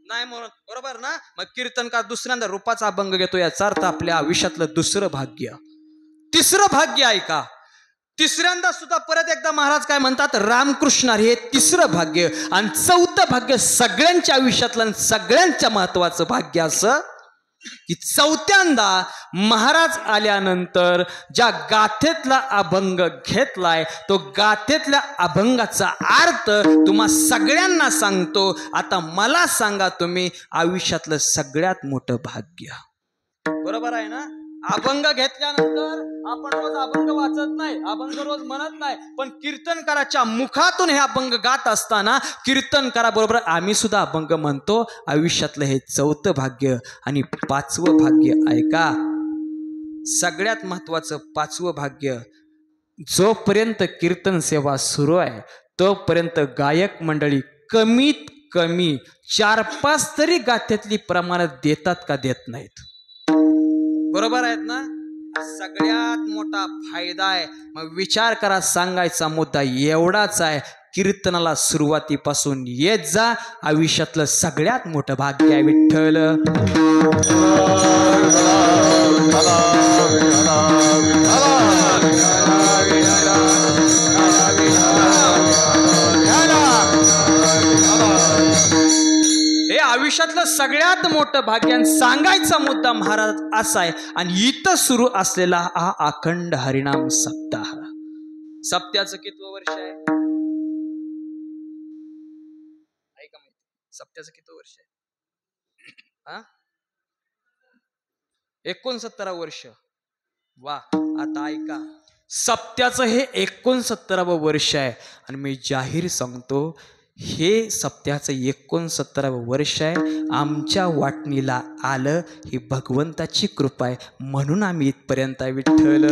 नाही म्हणून. बरोबर ना? मग कीर्तनकार दुसऱ्यांदा रूपाचा अभंग घेतो, याचा अर्थ आपल्या आयुष्यातलं दुसरं भाग्य. तिसरं भाग्य आहे का? तिसऱ्यांदा सुद्धा परत एकदा महाराज काय म्हणतात? रामकृष्ण हरी. हे तिसरं भाग्य. आणि चौथं भाग्य सगळ्यांच्या आयुष्यातलं, सगळ्यांच्या महत्वाचं भाग्य असं की चौथ्यांदा महाराज आल्यानंतर ज्या गाथेतला अभंग घेतलाय, तो गाथेतल्या अभंगाचा अर्थ तुम्हा सगळ्यांना सांगतो. आता मला सांगा, तुम्ही आयुष्यातलं सगळ्यात मोठं भाग्य. बरोबर आहे ना? अभंग घेतल्यानंतर आपण रोज अभंग वाचत नाही, अभंग रोज म्हणत नाही, पण कीर्तनकाराच्या मुखातून हे अभंग गात असताना कीर्तनकाराबरोबर आम्ही सुद्धा अभंग म्हणतो. आयुष्यातलं हे 4थं भाग्य आणि 5वं भाग्य ऐका. सगळ्यात महत्वाचं 5वं भाग्य, जोपर्यंत कीर्तन सेवा सुरू आहे तोपर्यंत गायक मंडळी कमीत कमी 4-5 तरी गाथ्यातली प्रमाण देतात का देत नाहीत? बरोबर आहेत ना? सगळ्यात मोठा फायदा आहे. मग विचार करा, सांगायचा मुद्दा एवढाच आहे, कीर्तनाला सुरुवातीपासून येत जा. आयुष्यातलं सगळ्यात मोठं भाग्य आहे विठ्ठल. हे आयुष्यातलं सगळ्यात मोठं भाग्य आणि सांगायचा मुद्दा महाराज असा आहे. आणि इथं सुरू असलेला हा अखंड हरिनाम सप्ताह, सप्त्याचं कितवं वर्ष आहे? ऐका माहिती, सप्त्याचं कितवं वर्ष आहे? 69 वर्ष. वा. आता ऐका, सप्त्याचं हे 69वं वर्ष आहे. आणि मी जाहीर सांगतो, हे सप्त्याचं 69वं वर्ष आहे. आमच्या वाटणीला आलं ही भगवंताची कृपा आहे, म्हणून आम्ही इथपर्यंत आहे विठ्ठल.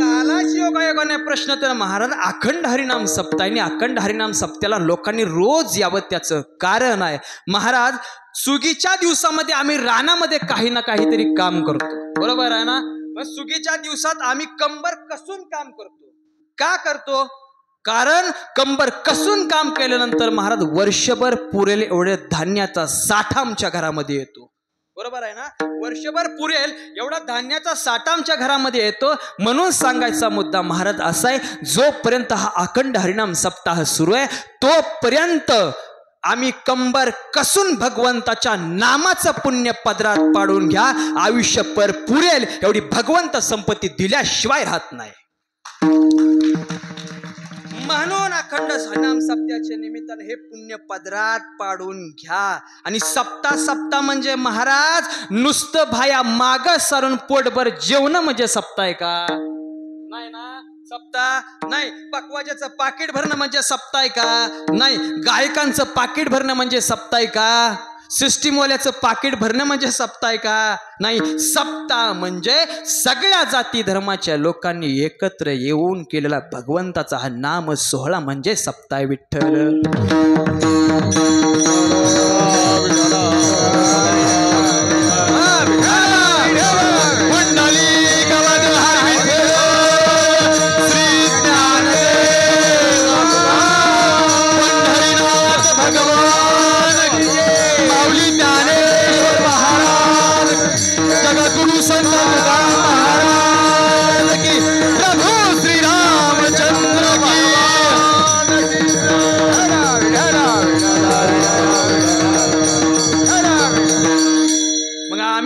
आलाच योगायोगाने प्रश्न तर महाराज अखंड हरिनाम सप्ताह आणि अखंड हरिनाम सप्त्याला लोकांनी रोज यावं, त्याचं कारण आहे महाराज, सुगीच्या दिवसामध्ये आम्ही रानामध्ये काही ना काहीतरी काम करतो, बरोबर आहे ना? पण सुगीच्या दिवसात आम्ही कंबर कसून काम करतो. का करतो? कारण कंबर कसून काम केल्यानंतर महाराज वर्षभर पुरेल एवढे धान्याचा साठा आमच्या घरामध्ये येतो, बरोबर आहे ना? वर्षभर पुरेल एवढा धान्याचा साठा आमच्या घरामध्ये येतो. म्हणून सांगायचा मुद्दा महाराज असा आहे, जोपर्यंत हा अखंड हरिनाम सप्ताह सुरू आहे तोपर्यंत आम्ही कंबर कसून भगवंताच्या नामाचं पुण्य पदरात पाडून घ्या. आयुष्यभर पुरेल एवढी भगवंत संपत्ती दिल्याशिवाय राहत नाही. म्हणून अखंड हरिनाम सप्त्याच्या निमित्ताने हे पुण्य पदरात पाडून घ्या. आणि सप्ताह म्हणजे महाराज नुसतं भाया माग सारून पोटभर जेवण म्हणजे सप्ताह आहे का? नाही ना. सप्ताह नाही. पकवाजाचं पाकिट भरणं म्हणजे सप्ताह आहे का? नाही. गायकांचं पाकिट भरणं म्हणजे सप्ताह आहे का? सिस्टीमवाल्याचं पाकिट भरणं म्हणजे सप्ताह आहे का? नाही. सप्ताह म्हणजे सगळ्या जाती धर्माच्या लोकांनी एकत्र येऊन केलेला भगवंताचा हा नाम सोहळा म्हणजे सप्ताह विठ्ठल.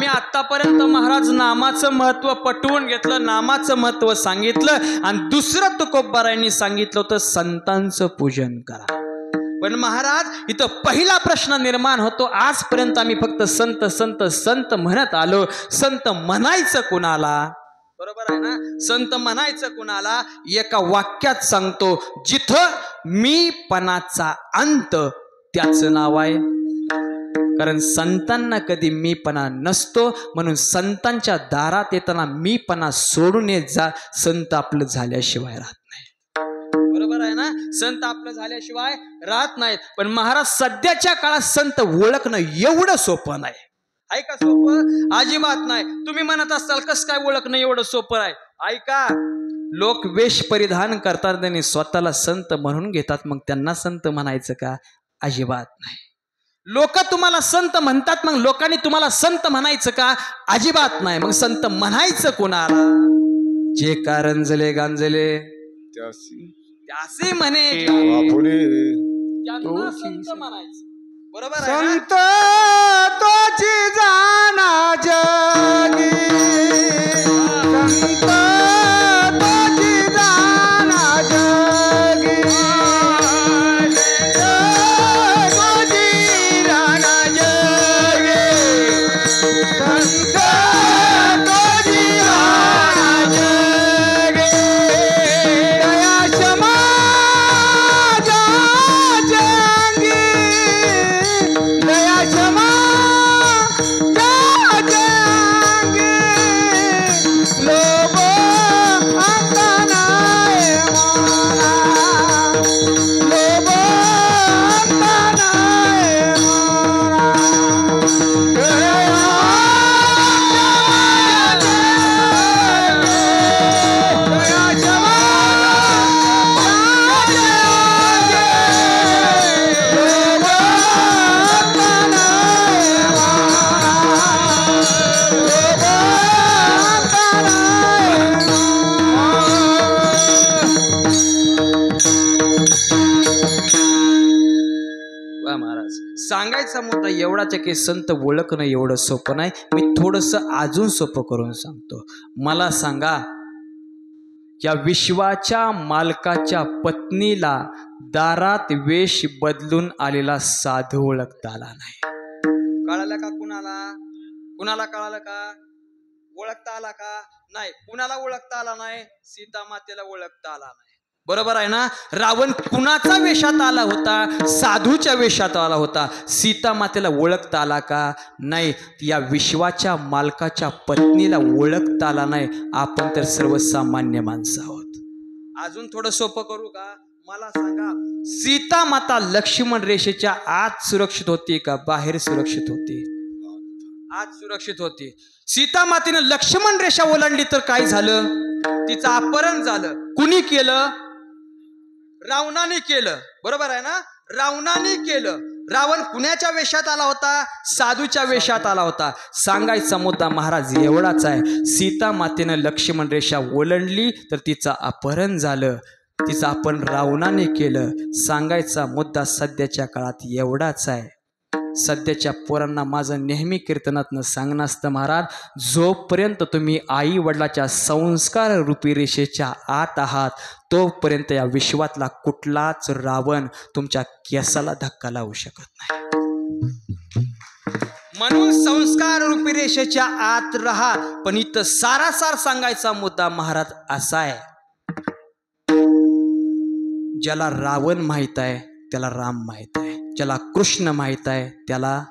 आतापर्यंत महाराज नामाचं महत्व पटवून घेतलं, नामाचं महत्व सांगितलं आणि दुसरं तुकोबारायांनी सांगितलं होतं संतांचं पूजन करा. पण महाराज इथं पहिला प्रश्न निर्माण होतो, आजपर्यंत आम्ही फक्त संत संत संत म्हणत आलो, संत म्हणायचं कुणाला? बरोबर आहे ना? संत म्हणायचं कुणाला? एका वाक्यात सांगतो, जिथं मीपणाचा अंत त्याचं नाव आहे. कारण संतांना कधी मीपणा नसतो, म्हणून संतांच्या दारात येताना मीपणा सोडून येत जा. संत आपलं झाल्याशिवाय राहत नाही, बरोबर आहे ना? संत आपलं झाल्याशिवाय राहत नाहीत. पण महाराज सध्याच्या काळात संत ओळखणं एवढं सोपं नाही. आहे का सोपं? अजिबात नाही. तुम्ही म्हणत असाल कसं काय ओळखणं एवढं सोपं आहे? ऐका, लोक वेश परिधान करतात, त्यांनी स्वतःला संत म्हणून घेतात, मग त्यांना संत म्हणायचं का? अजिबात नाही. लोक तुम्हाला संत म्हणतात, मग लोकांनी तुम्हाला संत म्हणायचं का? अजिबात नाही. मग संत म्हणायचं कोणाला? जे कारंजले गांजले त्यासे म्हणे त्यांना संत म्हणायचं, बरोबर आहे? संत तोची जाना जगी, संत तोची जाना जगी, सांगायचा मुद्दा एवढाच आहे की संत ओळखणं एवढं सोपं नाही. मी थोडंसं अजून सोपं करून सांगतो. मला सांगा, या विश्वाच्या मालकाच्या पत्नीला दारात वेश बदलून आलेला साधू ओळखता आला नाही. कळालं का? कुणाला कळालं का? ओळखता आला का? नाही. कुणाला ओळखता आला नाही? सीता मातेला ओळखता आला नाही. बरोबर आहे ना? रावण कुणाचा वेशात आला होता? साधूच्या वेशात आला होता. सीता मातेला ओळखता आला का? नाही. या विश्वाच्या मालकाच्या पत्नीला ओळखता आला नाही. आपण तर सर्वसामान्य माणसं आहोत. अजून थोडं सोपं करू का? मला सांगा, सीता माता लक्ष्मण रेषेच्या आत सुरक्षित होती का बाहेर सुरक्षित होती? आत सुरक्षित होती. सीता मातेनं लक्ष्मण रेषा ओलांडली तर काय झालं? तिचं अपहरण झालं. कुणी केलं? रावणाने केलं. बरोबर आहे ना? रावणाने केलं. रावण कुणाच्या वेशात आला होता? साधूच्या वेशात आला होता. सांगायचा मुद्दा महाराज एवढाच आहे, सीता मातेनं लक्ष्मण रेषा ओलांडली तर तिचं अपहरण झालं. तिचं अपहरण रावणाने केलं. सांगायचा मुद्दा सध्याच्या काळात एवढाच आहे. सध्याच्या पोरांना माझं नेहमी कीर्तनातनं सांगणं असतं, महाराज, जोपर्यंत तुम्ही आई वडिलाच्या संस्कार रूपी रेषेच्या आत आहात तोपर्यंत या विश्वातला कुठलाच रावण तुमच्या केसाला धक्का लावू शकत नाही. म्हणून संस्कार रूपी रेषेच्या आत राहा. पण इथं सारासार सांगायचा मुद्दा महाराज असा आहे, ज्याला रावण माहित आहे त्याला राम माहित आहे, ज्याला कृष्ण माहित आहे त्याला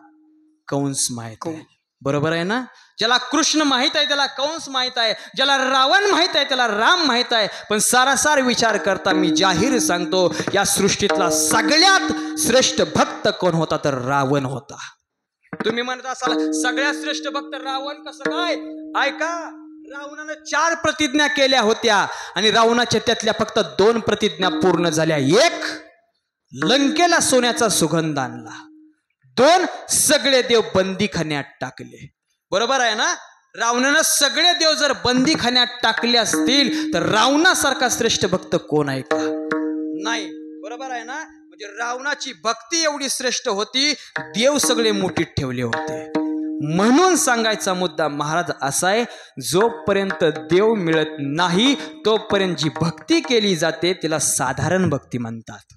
कंस माहित आहे. बरोबर आहे ना? ज्याला कृष्ण माहित आहे त्याला कंस माहित आहे, ज्याला रावण माहित आहे त्याला राम माहित आहे. पण सारासार विचार करता मी जाहीर सांगतो, या सृष्टीतला सगळ्यात श्रेष्ठ भक्त कोण होता? तर रावण होता. तुम्ही म्हणत असाल सगळ्यात श्रेष्ठ भक्त रावण कसं काय? ऐका, रावणानं 4 प्रतिज्ञा केल्या होत्या आणि रावणाच्या त्यातल्या फक्त 2 प्रतिज्ञा पूर्ण झाल्या. 1, लंकेला सोन्याचा सुगंध आणला. 2, सगळे देव बंदीखान्यात टाकले. बरोबर आहे ना? रावणानं सगळे देव जर बंदीखान्यात टाकले असतील तर रावणासारखा श्रेष्ठ भक्त कोण आहे का? नाही. बरोबर आहे ना? म्हणजे रावणाची भक्ती एवढी श्रेष्ठ होती, देव सगळे मुठीत ठेवले होते. म्हणून सांगायचा मुद्दा महाराज असा आहे, जोपर्यंत देव मिळत नाही तोपर्यंत जी भक्ती केली जाते तिला साधारण भक्ती म्हणतात.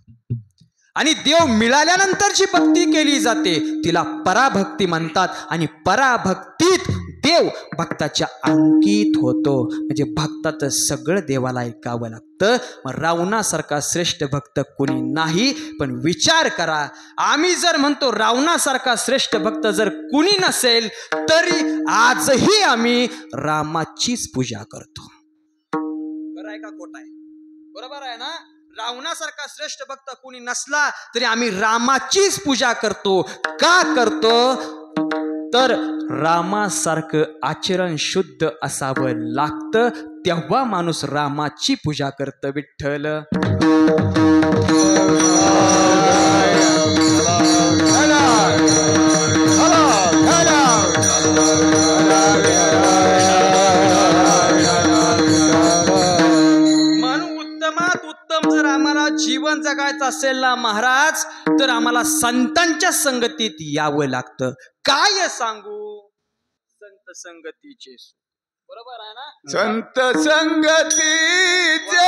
आणि देव मिळाल्यानंतर जी भक्ती केली जाते तिला पराभक्ती म्हणतात. आणि पराभक्तीत देव भक्ताच्या अंकित होतो. म्हणजे भक्ताचं सगळं देवाला ऐकावं लागतं. मग रावणासारखा श्रेष्ठ भक्त कोणी नाही. पण विचार करा, आम्ही जर म्हणतो रावणासारखा श्रेष्ठ भक्त जर कुणी नसेल तरी आजही आम्ही रामाचीच पूजा करतो. खरं आहे का खोटं आहे? बरोबर आहे ना? रावणासारखा श्रेष्ठ भक्त कोणी नसला तरी आम्ही रामाचीच पूजा करतो. का करतो? तर रामासारखं आचरण शुद्ध असावं लागतं, तेव्हा माणूस रामाची पूजा करतं. विठ्ठल जीवन जगायचं असेल ना महाराज तर आम्हाला संतांच्या संगतीत यावं लागतं. काय सांगू? संत संगतीचे. बरोबर आहे ना? संत संगतीचे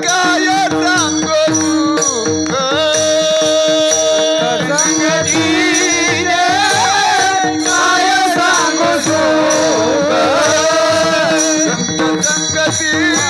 काय सांगू? संगतीचे काय सांगू? संत संगतीचे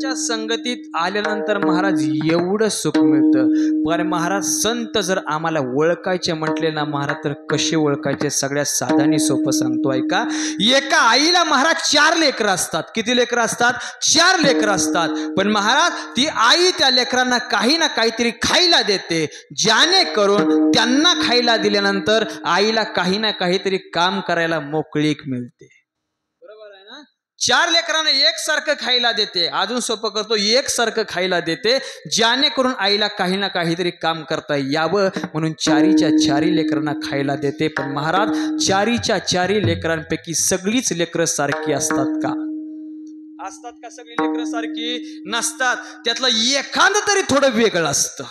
संतांच्या संगतीत आल्यानंतर महाराज एवढं सुख मिळतं. पण महाराज संत जर आम्हाला ओळखायचे म्हटले ना महाराज, तर कसे ओळखायचे? सगळ्यात साधानी सोपं सांगतो ऐका. एका आईला महाराज 4 लेकरं असतात. किती लेकरं असतात? 4 लेकरं असतात. पण महाराज ती आई त्या लेकरांना काही ना काहीतरी खायला देते, ज्याने करून त्यांना खायला दिल्यानंतर आईला काही ना काहीतरी काम करायला मोकळीक मिळते. 4 लेकरांना एकसारखं खायला देते. अजून सोपं करतो, एकसारखं खायला देते, ज्याने करून आईला काही ना काहीतरी काम करता यावं म्हणून 4च्या 4 लेकरांना खायला देते. पण महाराज 4च्या 4 लेकरांपैकी सगळीच लेकरं सारखी असतात का? असतात का सगळी लेकरं सारखी? नसतात. त्यातलं एखादं तरी थोडं वेगळं असतं.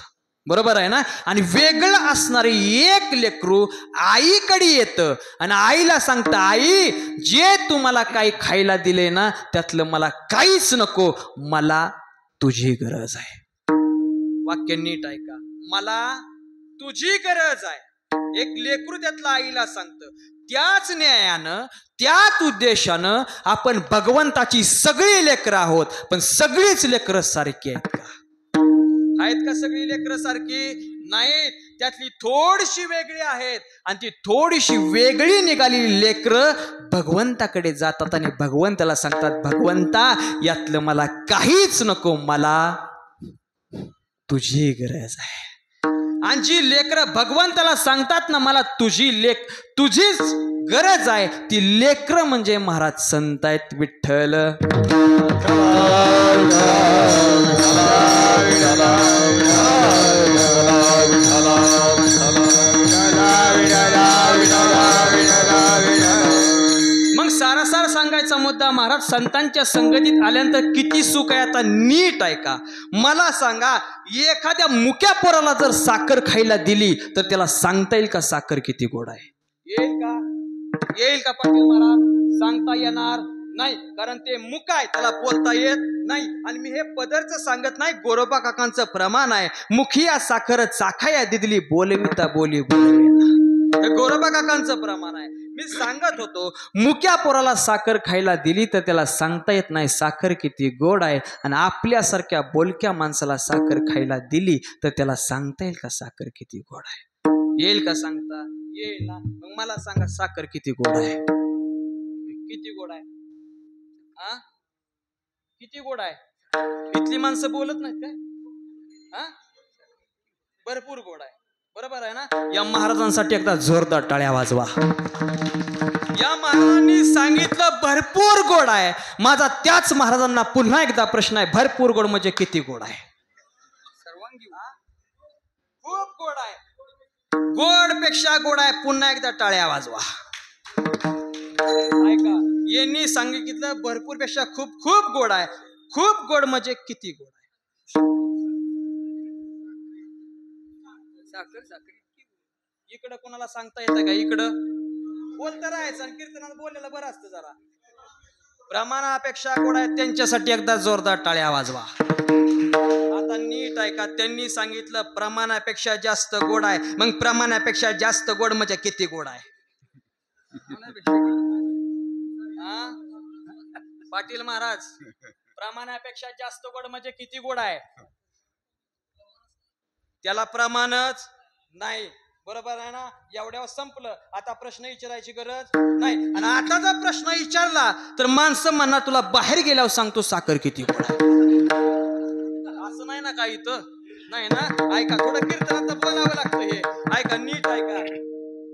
बरोबर आहे ना? आणि वेगळं असणारे एक लेकरू आईकडे येतं आणि आईला सांगतं, आई जे तुम्हाला काही खायला दिले ना त्यातलं मला काहीच नको, मला तुझी गरज आहे. वाक्य नीट ऐका, मला तुझी गरज आहे. एक लेकरू त्यातलं आईला सांगतं. त्याच न्यायानं, त्याच उद्देशानं आपण भगवंताची सगळी लेकरं आहोत. पण सगळीच लेकरं सारखी आहेत का? आहेत का सगळी लेकरं सारखी? नाहीत. त्यातली थोडीशी वेगळी आहेत. आणि ती थोडीशी वेगळी निघालेली लेकरं भगवंताकडे जातात आणि भगवंताला सांगतात, भगवंता यातलं मला काहीच नको, मला तुझी गरज आहे. आणि जी लेकरं भगवंताला सांगतात ना मला तुझीच गरज आहे, ती लेकरं म्हणजे महाराज संत आहेत. विठ्ठल मग सारासार सांगायचा मुद्दा महाराज, संतांच्या संगतीत आल्यानंतर किती सुख आहे. आता नीट ऐका. मला सांगा, एखाद्या मुक्या पोराला जर साखर खायला दिली तर त्याला सांगता येईल का साखर किती गोड आहे? येईल का? येईल का पाटील महाराज? सांगता येणार नाही, कारण ते मुक आहे, त्याला बोलता येत नाही. आणि मी हे पदरचं सांगत नाही, गोरोबा काकांचं प्रमाण आहे. मुखिया साखर चाखाया दिदली, बोलविता बोली बोलविना, हे गोरोबा काकांचं प्रमाण आहे. मी सांगत होतो, मुक्या पोराला साखर खायला दिली तर त्याला सांगता येत नाही साखर किती गोड आहे. आणि आपल्यासारख्या बोलक्या माणसाला साखर खायला दिली तर त्याला सांगता येईल का साखर किती गोड आहे? येईल का सांगता? येईल ना. मग मला सांगा, साखर किती गोड आहे? किती गोड आहे? किती गोड आहे? इथली माणसं बोलत नाहीत काय? भरपूर गोड आहे. बरोबर आहे ना? या महाराजांसाठी एकदा जोरदार टाळ्या वाजवा. या महाराजांनी सांगितलं भरपूर गोड आहे. माझा त्याच महाराजांना पुन्हा एकदा प्रश्न आहे, भरपूर गोड म्हणजे किती गोड आहे? सर्वांगी खूप गोड आहे. गोड पेक्षा गोड आहे. पुन्हा एकदा टाळ्या वाजवा. ऐका, यांनी सांगितलं भरपूर पेक्षा खूप खूप गोड आहे. खूप गोड म्हणजे किती गोड आहे? साखर साखर. इकडं कोणाला सांगता येतं का? इकडं बोलता राहायचं आणि कीर्तनात बोललेलं बरं असतं जरा. प्रमाणापेक्षा गोड आहे त्यांच्यासाठी एकदा जोरदार टाळ्या वाजवा. आता नीट ऐका, त्यांनी सांगितलं प्रमाणापेक्षा जास्त गोड आहे. मग प्रमाणापेक्षा जास्त गोड म्हणजे किती गोड आहे? पाटील महाराज, प्रमाणापेक्षा जास्त गोड म्हणजे किती गोड आहे? त्याला प्रमाणच नाही. बरोबर आहे ना? एवढ्यावर संपलं. आता प्रश्न विचारायची गरज नाही. आणि आता जर प्रश्न विचारला तर माणसं म्हणणार तुला बाहेर गेल्यावर सांगतो साखर किती गोड आहे. असं नाही ना काही इथं? नाही ना? ऐका, थोडं कीर्तनात बोलावं लागतं हे. ऐका, नीट ऐका.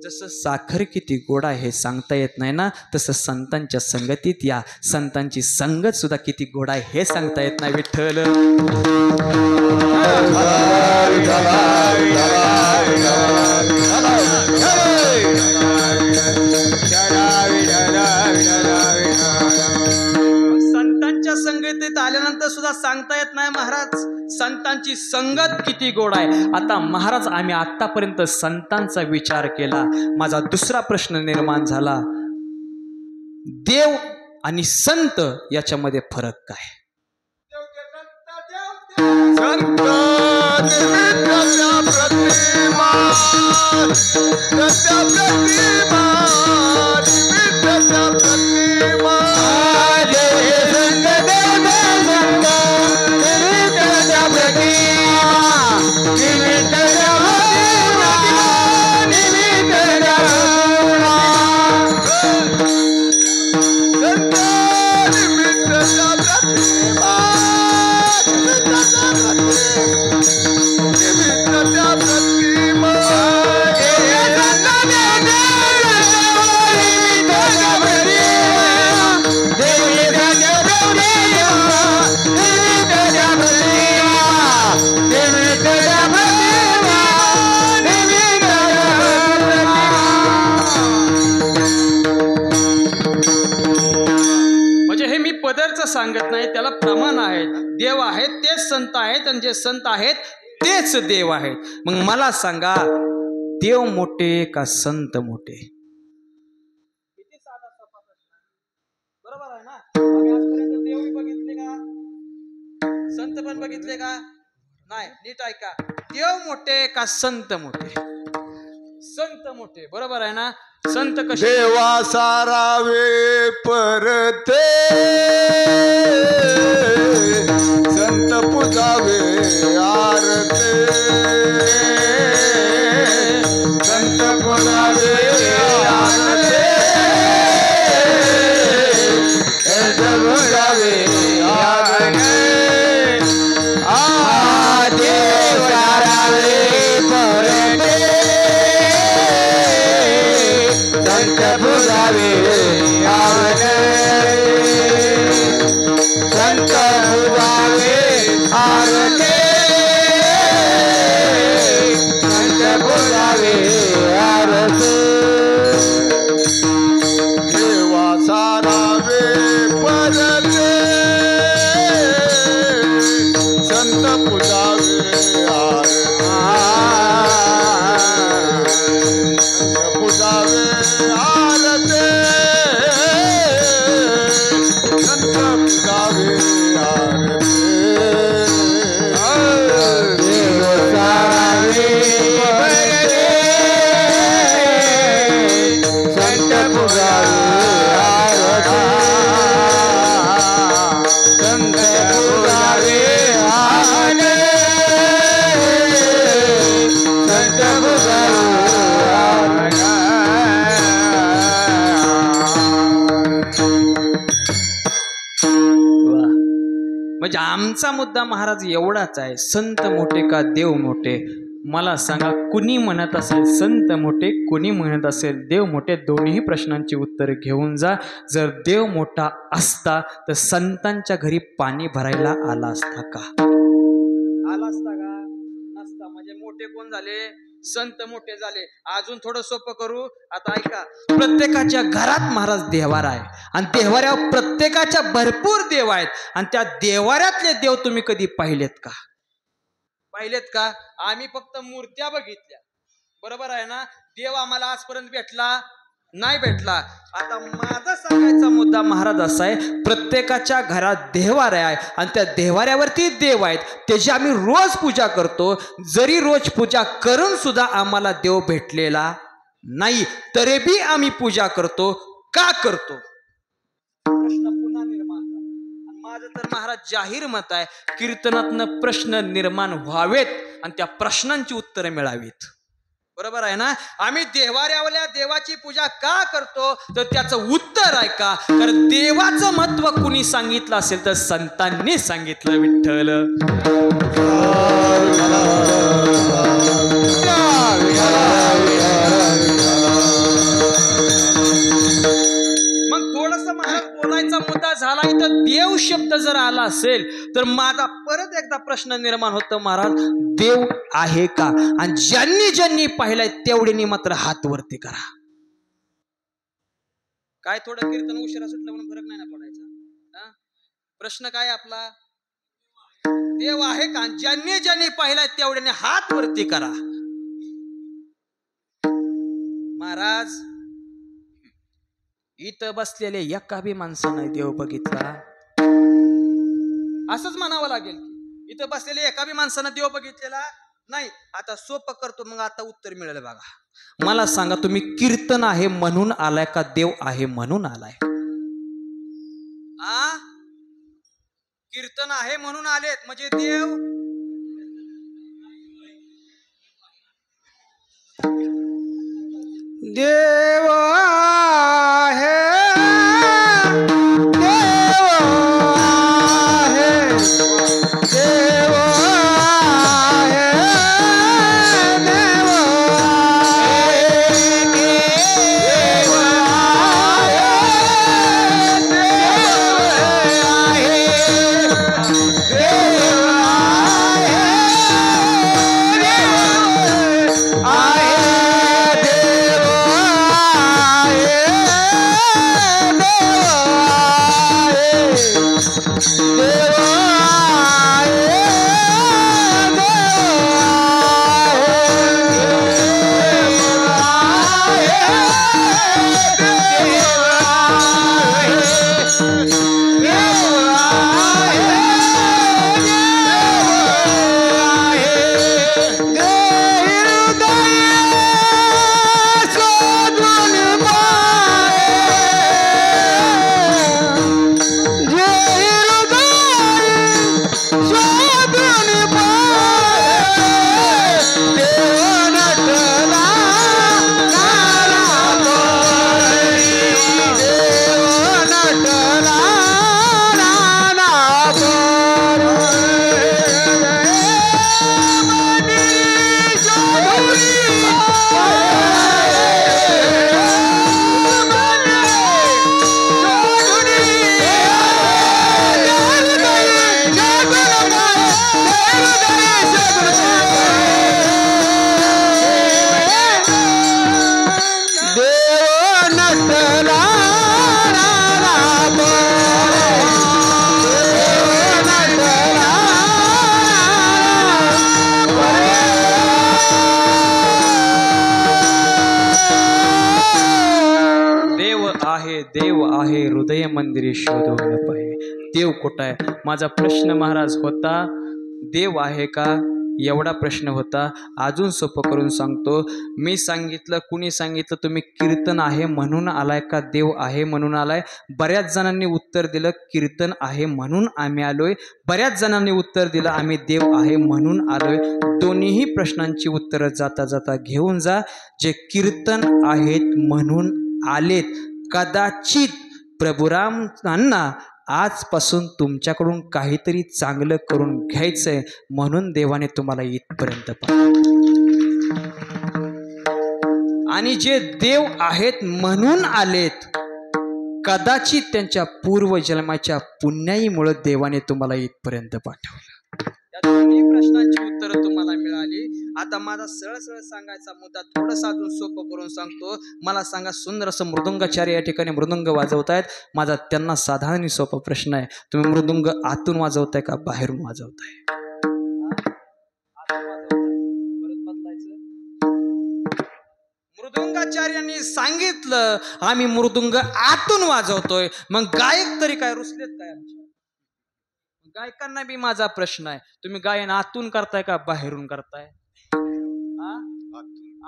जसं साखर किती गोड आहे हे सांगता येत नाही ना, तसं संतांच्या संगतीत या संतांची संगत सुद्धा किती गोड आहे हे सांगता येत नाही. विठ्ठल संतांच्या संगतीत आल्यानंतर सुद्धा सांगता येत नाही महाराज संतांची संगत किती गोड आहे. आता महाराज, आम्ही आतापर्यंत संतांचा विचार केला. माझा दुसरा प्रश्न निर्माण झाला, देव आणि संत याच्यामध्ये फरक काय? संत आहेत आणि जे संत आहेत तेच देव आहेत. मग मला सांगा, देव मोठे का संत मोठे? किती साधा सोपा प्रश्न आहे. बरोबर आहे ना? आम्ही आजपर्यंत देवही बघितले का, संत पण बघितले का? नाही. नीट ऐका, देव मोठे का संत मोठे? संत मोठे. बरोबर आहे ना? संत कसे? देवा सारावे परते, संत पुजावे आरते, संत पुजावे आरते, संत पुजावे आरते. देव सारावे परते, संत पुजावे आरते, संत पुजावे आरते, संत पुजावे आरते. देवा सारावे परते, संत पुजावे आरते, संत पुजावे आरते, संत पुजावे आरते. देव सारावे परते, संत पुजावे आरते, संत पुजावे आरते, संत पुजावे आरते. म्हणजे आमचा मुद्दा महाराज एवढाच आहे, संत मोठे का देव मोठे? मला सांगा, कुणी म्हणत असेल संत मोठे, कुणी म्हणत असेल देव मोठे, दोन्ही प्रश्नांची उत्तरे घेऊन जा. जर देव मोठा असता तर संतांच्या घरी पाणी भरायला आला असता का? आला असता का? नसता. म्हणजे मोठे कोण झाले? संत मोठे झाले. अजून थोडं सोपं करू. आता ऐका, प्रत्येकाच्या घरात महाराज देवारा आहे आणि देवाऱ्यावर प्रत्येकाच्या भरपूर देव आहेत आणि त्या देवाऱ्यातले देव तुम्ही कधी पाहिलेत का? पाहिलेत का? आम्ही फक्त मूर्त्या बघितल्या. बरोबर आहे ना? देव आम्हाला आजपर्यंत भेटला नाही भेटला. आता माझा सांगायचा मुद्दा महाराज असा आहे, प्रत्येकाच्या घरात देवारा आहे आणि त्या देवाऱ्यावरती देव आहेत, त्याची आम्ही रोज पूजा करतो. जरी रोज पूजा करून सुद्धा आम्हाला देव भेटलेला नाही, तरी बी आम्ही पूजा करतो. का करतो? प्रश्न पुन्हा निर्माण झाला. आणि माझं तर महाराज जाहीर मत आहे, कीर्तनातनं प्रश्न निर्माण व्हावेत आणि त्या प्रश्नांची उत्तरे मिळावीत. बरोबर आहे ना? आम्ही देवाऱ्यावल्या देवाची पूजा का करतो, तर त्याचं उत्तर आहे का? कारण देवाचं महत्व कुणी सांगितलं असेल तर संतांनी सांगितलं. विठ्ठल मग थोडस महाराज बोलायचा मुद्दा झाला. इथं देव शब्द जर आला असेल तर माझा परत एकदा प्रश्न निर्माण होतो, महाराज देव आहे का? आणि ज्यांनी ज्यांनी पाहिलाय तेवढ्यांनी मात्र हात वरती करा. काय थोडं कीर्तन उशिरा सुटलं म्हणून फरक नाही ना पडायचा. प्रश्न काय आपला? देव आहे का? ज्यांनी ज्यांनी पाहिलाय तेवढ्याने हात वरती करा. महाराज इथं बसलेले एका बी माणसानं देव बघितला असंच म्हणावं लागेल की इथं बसलेले एका बी माणसानं देव बघितलेला नाही. आता सोपं करतो, मग आता उत्तर मिळेल बघा. मला सांगा, तुम्ही कीर्तन आहे म्हणून आलाय का देव आहे म्हणून आलाय? कीर्तन आहे म्हणून आलेत म्हणजे देव देव आहे, देव आहे, देव आहे, देव आहे, देव आहे, देव आहे. आहे हृदय मंदिरी शोधून पाहे. देव कुठं आहे? माझा प्रश्न महाराज होता, देव आहे का एवढा प्रश्न होता. अजून सोपं करून सांगतो. मी सांगितलं, कुणी सांगितलं तुम्ही कीर्तन आहे म्हणून आलाय का देव आहे म्हणून आलाय? बऱ्याच जणांनी उत्तर दिलं कीर्तन आहे म्हणून आम्ही आलोय. बऱ्याच जणांनी उत्तर दिलं आम्ही देव आहे म्हणून आलोय. दोन्हीही प्रश्नांची उत्तरं जाता जाता घेऊन जा. जे कीर्तन आहेत म्हणून आलेत, कदाचित प्रभुरामांना आजपासून तुमच्याकडून काहीतरी चांगलं करून घ्यायचंय म्हणून देवाने तुम्हाला इथपर्यंत पाठवलं. आणि जे देव आहेत म्हणून आलेत, कदाचित त्यांच्या पूर्वजन्माच्या पुण्याईमुळे देवाने तुम्हाला इथपर्यंत पाठवलं. या दोन्ही प्रश्नांची उत्तरं तुम्हाला मिळाली. आता माझा सरळ सरळ सांगायचा मुद्दा थोडासा अजून सोपं करून सांगतो. मला सांगा, सुंदर असं मृदुंगाचार्य या ठिकाणी मृदुंग वाजवतायत. माझा त्यांना साधा आणि सोपा प्रश्न आहे, तुम्ही मृदुंग आतून वाजवताय का बाहेरून वाजवताय? मृदुंगाचार्यांनी सांगितलं आम्ही मृदुंग आतून वाजवतोय. मग गायक तरी काय रुसलेत काय? आमच्या गायकांना बी माझा प्रश्न आहे, तुम्ही गायन आतून करताय का बाहेरून करताय?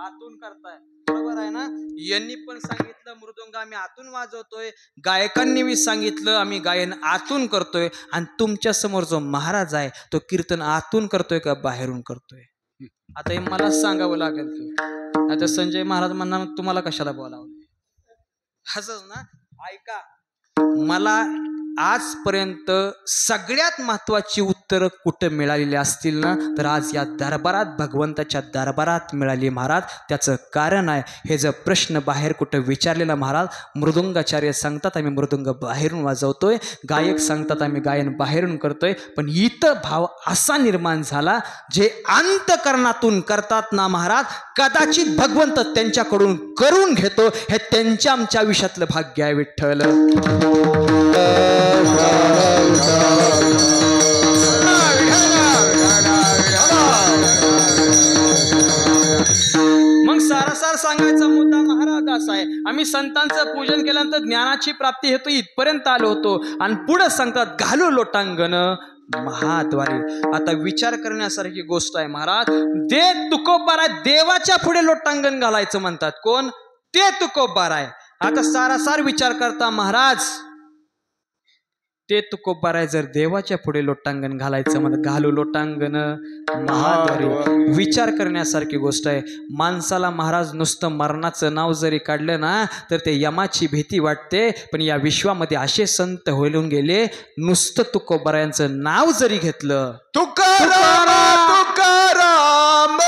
आतून करताय, बरोबर आहे ना? यांनी पण सांगितलं मृदुंग आम्ही आतून वाजवतोय, गायकांनी बी सांगितलं आम्ही गायन आतून करतोय. आणि तुमच्या समोर जो महाराज आहे तो कीर्तन आतून करतोय का बाहेरून करतोय? आता हे मला सांगावं लागेल की आता संजय महाराज म्हणणार तुम्हाला कशाला बोलावं? असंच ना. ऐका, मला आजपर्यंत सगळ्यात महत्वाची उत्तरं कुठं मिळालेली असतील ना, तर आज या दरबारात, भगवंताच्या दरबारात मिळाली महाराज. त्याचं कारण आहे, हे जर प्रश्न बाहेर कुठं विचारलेला महाराज, मृदुंगाचार्य सांगतात आम्ही मृदुंग बाहेरून वाजवतोय, गायक सांगतात आम्ही गायन बाहेरून करतोय. पण इथं भाव असा निर्माण झाला, जे अंतकरणातून करतात ना महाराज, कदाचित भगवंत त्यांच्याकडून करून घेतो. हे त्यांच्या आमच्या आयुष्यातलं भाग्य आहे विठ्ठल. मग सारासार सांगायचा मुद्दा महाराज असा आहे, आम्ही संतांचं पूजन केल्यानंतर ज्ञानाची प्राप्ती हेतू इथपर्यंत आलो होतो. आणि पुढे सांगतात घालू लोटांगण महाद्वारे. आता विचार करण्यासारखी गोष्ट आहे महाराज. दे तुकोबार आहे, देवाच्या पुढे लोटांगण घालायचं म्हणतात. कोण? ते तुकोबार आहे. आता सारासार विचार करता महाराज, ते तुकोबार आहे, जर देवाच्या पुढे लोटांगण घालायचं म्हणत, घालू लोटांगण महाद्वारे. विचार करण्यासारखी गोष्ट आहे. माणसाला महाराज नुसतं मरणाचं नाव जरी काढलं ना, तर ते यमाची भीती वाटते. पण या विश्वामध्ये असे संत होऊन गेले, नुसतं तुकोबारायांचं नाव जरी घेतलं, तुकाराम तुकाराम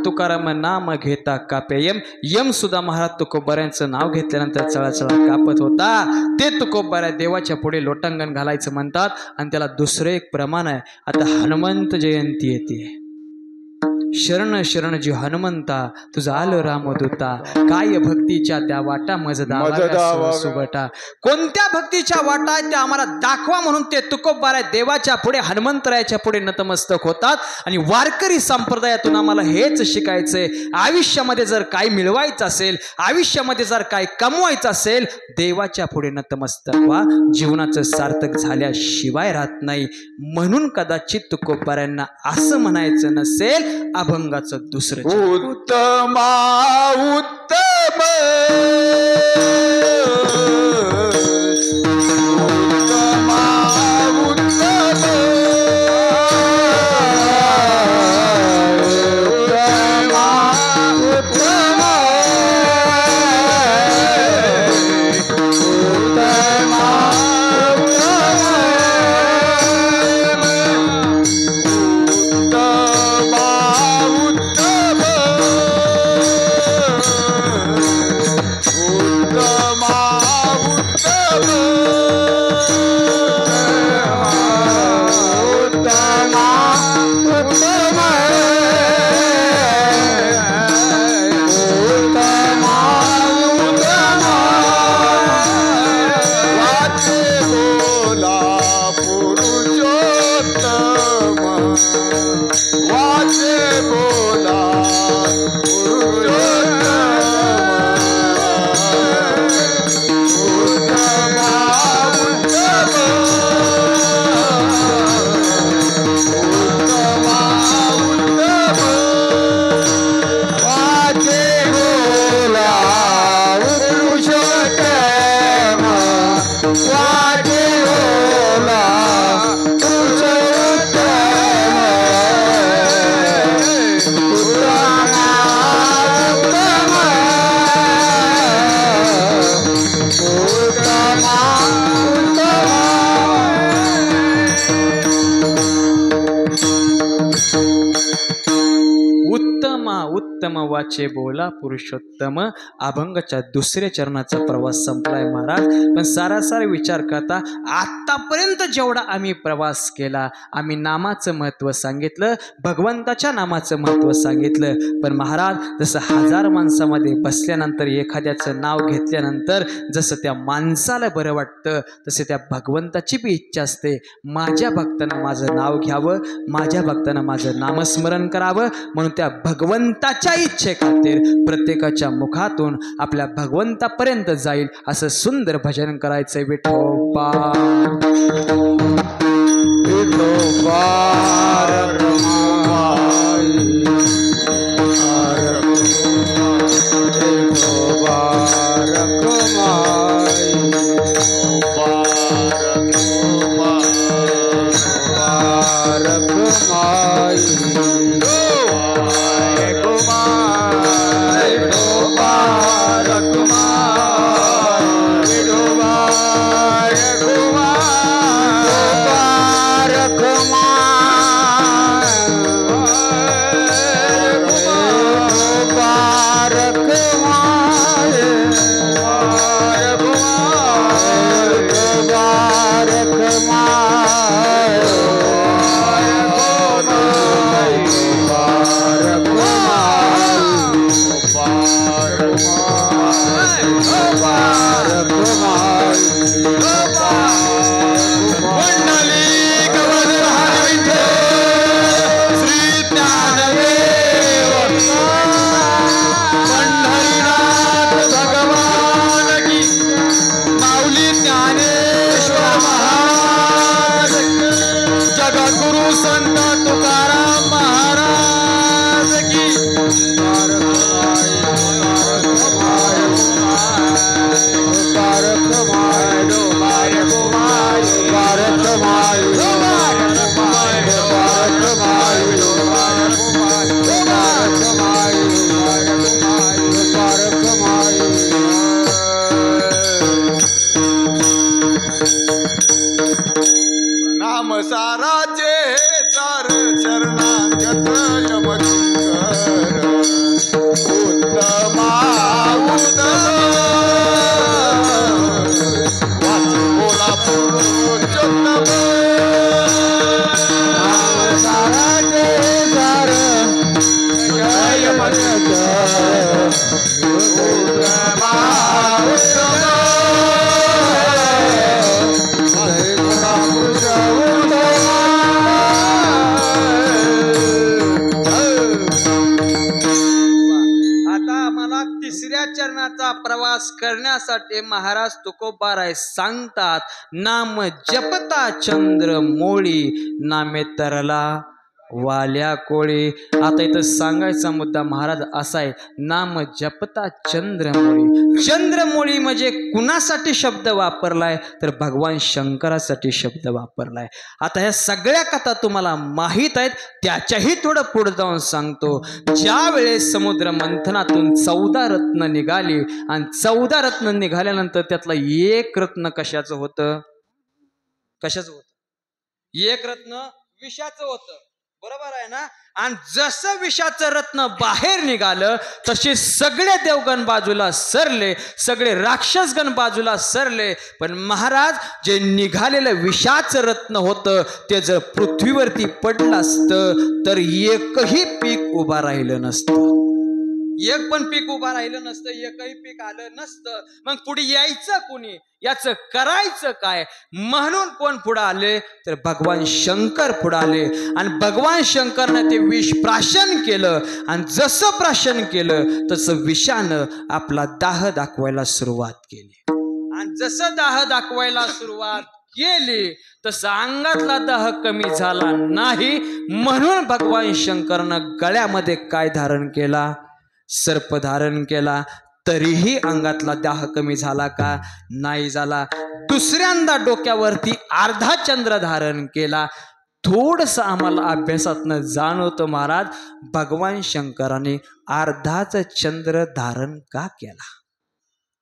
तुकाराम नाम घेता कापे यम. यम सुद्धा महाराज तुकोबाऱ्यांचं नाव घेतल्यानंतर चळाचळा कापत होता. ते तुकोबाऱ्या देवाच्या पुढे लोटांगण घालायचं म्हणतात. आणि त्याला दुसरं एक प्रमाण आहे. आता हनुमंत जयंती येते. शरण शरण जी हनुमंता तुझा आलो रामदूता काय भक्तीच्या त्या वाटा मज दावा सुबटा. कोणत्या भक्तीच्या वाटा आहेत त्या आम्हाला दाखवा म्हणून ते तुकोबाराय देवाच्या पुढे हनुमंतरायाच्या पुढे नतमस्तक होतात. आणि वारकरी संप्रदायातून आम्हाला हेच शिकायचंय, आयुष्यामध्ये जर काय मिळवायचं असेल, आयुष्यामध्ये जर काय कमवायचं असेल, देवाच्या पुढे नतमस्तक व्हा. जीवनाचं सार्थक झाल्याशिवाय राहत नाही. म्हणून कदाचित तुकोबारायांना असं म्हणायचं नसेल अभंगाचं दुसरं उत्तमा उत्तम उत्तम वाचे बोला पुरुषोत्तम. अभंगाच्या दुसऱ्या चरणाचा प्रवास संपलाय महाराज. पण सारासार विचार करता आतापर्यंत जेवढा आम्ही प्रवास केला, आम्ही नामाचं महत्त्व सांगितलं, भगवंताच्या नामाचं महत्त्व सांगितलं. पण महाराज जसं 1000 माणसामध्ये बसल्यानंतर एखाद्याचं नाव घेतल्यानंतर जसं त्या माणसाला बरं वाटतं, तसे त्या भगवंताची बी इच्छा असते, माझ्या भक्तानं माझं नाव घ्यावं, माझ्या भक्तानं माझं नामस्मरण करावं. म्हणून त्या भगवंताच्या इच्छे खातीर प्रत्येकाच्या मुखातून आपल्या भगवंतापर्यंत जाईल असं सुंदर भजन करायचंय. विठोबा विठोबा प्रवास करण्यासाठी महाराज तुकोबाराय सांगतात, नाम जपता चंद्र मोळी, नामे तरला वाल्या कोळी. आता इथं सांगायचा मुद्दा महाराज असा आहे, नाम जपता चंद्रमोळी. चंद्रमोळी म्हणजे कुणासाठी शब्द वापरलाय, तर भगवान शंकरासाठी शब्द वापरलाय. आता ह्या सगळ्या कथा तुम्हाला माहीत आहेत, त्याच्याही थोडं पुढे जाऊन सांगतो. ज्या वेळेस समुद्र मंथनातून 14 रत्न निघाली आणि 14 रत्न निघाल्यानंतर त्यातलं एक रत्न कशाचं होतं? कशाचं होतं? एक रत्न विषाचं होतं, बरोबर आहे ना. आणि जसं विषाचं रत्न बाहेर निघालं तसे सगळे देवगण बाजूला सरले, सगळे राक्षसगण बाजूला सरले. पण महाराज जे निघालेलं विषाचं रत्न होतं ते जर पृथ्वीवरती पडलं असतं तर एकही पीक उभा राहिलं नसतं. एक पण पीक उभा राहिलं नसतं, एकही पीक आलं नसतं. मग पुढे यायचं कोणी, याचं करायचं काय? म्हणून कोण पुढे आले, तर भगवान शंकर पुढे आले. आणि भगवान शंकरनं ते विष प्राशन केलं. आणि जसं प्राशन केलं तसं विषानं आपला दाह दाखवायला सुरुवात केली. आणि जसं दाह दाखवायला सुरुवात केली तसं अंगातला दाह कमी झाला नाही. म्हणून भगवान शंकरनं गळ्यामध्ये काय धारण केला? सर्प धारण केला. तरीही अंगातला दाह कमी झाला का? नाही झाला. दुसऱ्यांदा डोक्यावरती अर्धा चंद्र धारण केला. थोडस आम्हाला अभ्यासातनं जाणवतं महाराज, भगवान शंकराने अर्धाच चंद्र धारण का केला?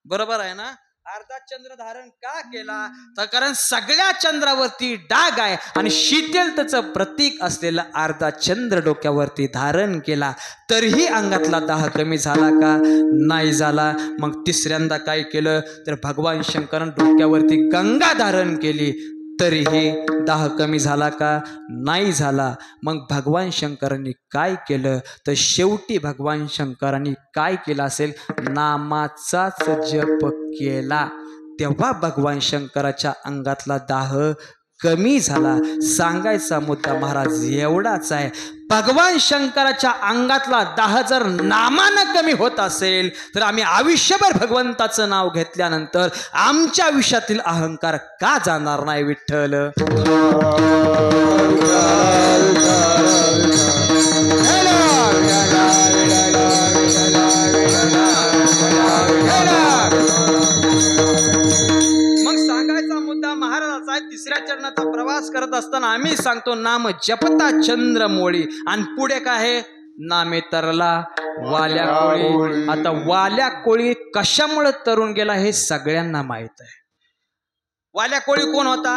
बरोबर आहे ना. अर्धा चंद्र धारण का केला? तर कारण सगळ्या चंद्रावरती डाग आहे आणि शीतलतेचं प्रतीक असलेला अर्धा चंद्र डोक्यावरती धारण केला. तरीही अंगातला दाह कमी झाला का? नाही झाला. मग तिसऱ्यांदा काय केलं, तर भगवान शंकरानं डोक्यावरती गंगा धारण केली. तरीही दाह कमी झाला का? नाही झाला. मग भगवान शंकरांनी काय केलं, तर शेवटी भगवान शंकरांनी काय केलं असेल, नामाचाच जप केला. तेव्हा भगवान शंकराच्या अंगातला दाह कमी झाला. सांगायचा मुद्दा महाराज एवढाच आहे, भगवान शंकराच्या अंगातला दाह जर नामानं कमी होत असेल तर आम्ही आयुष्यभर भगवंताचं नाव घेतल्यानंतर आमच्या आयुष्यातील अहंकार का जाणार नाही? विठ्ठल तिसऱ्या चरणाचा प्रवास करत असताना आम्ही सांगतो, नाम जपता चंद्रमोळी. आणि पुढे काय आहे? नामे तरला वाल्या कोळी. आता वाल्या कोळी कशामुळे तरुण गेला हे सगळ्यांना माहित आहे. वाल्या कोळी कोण होता?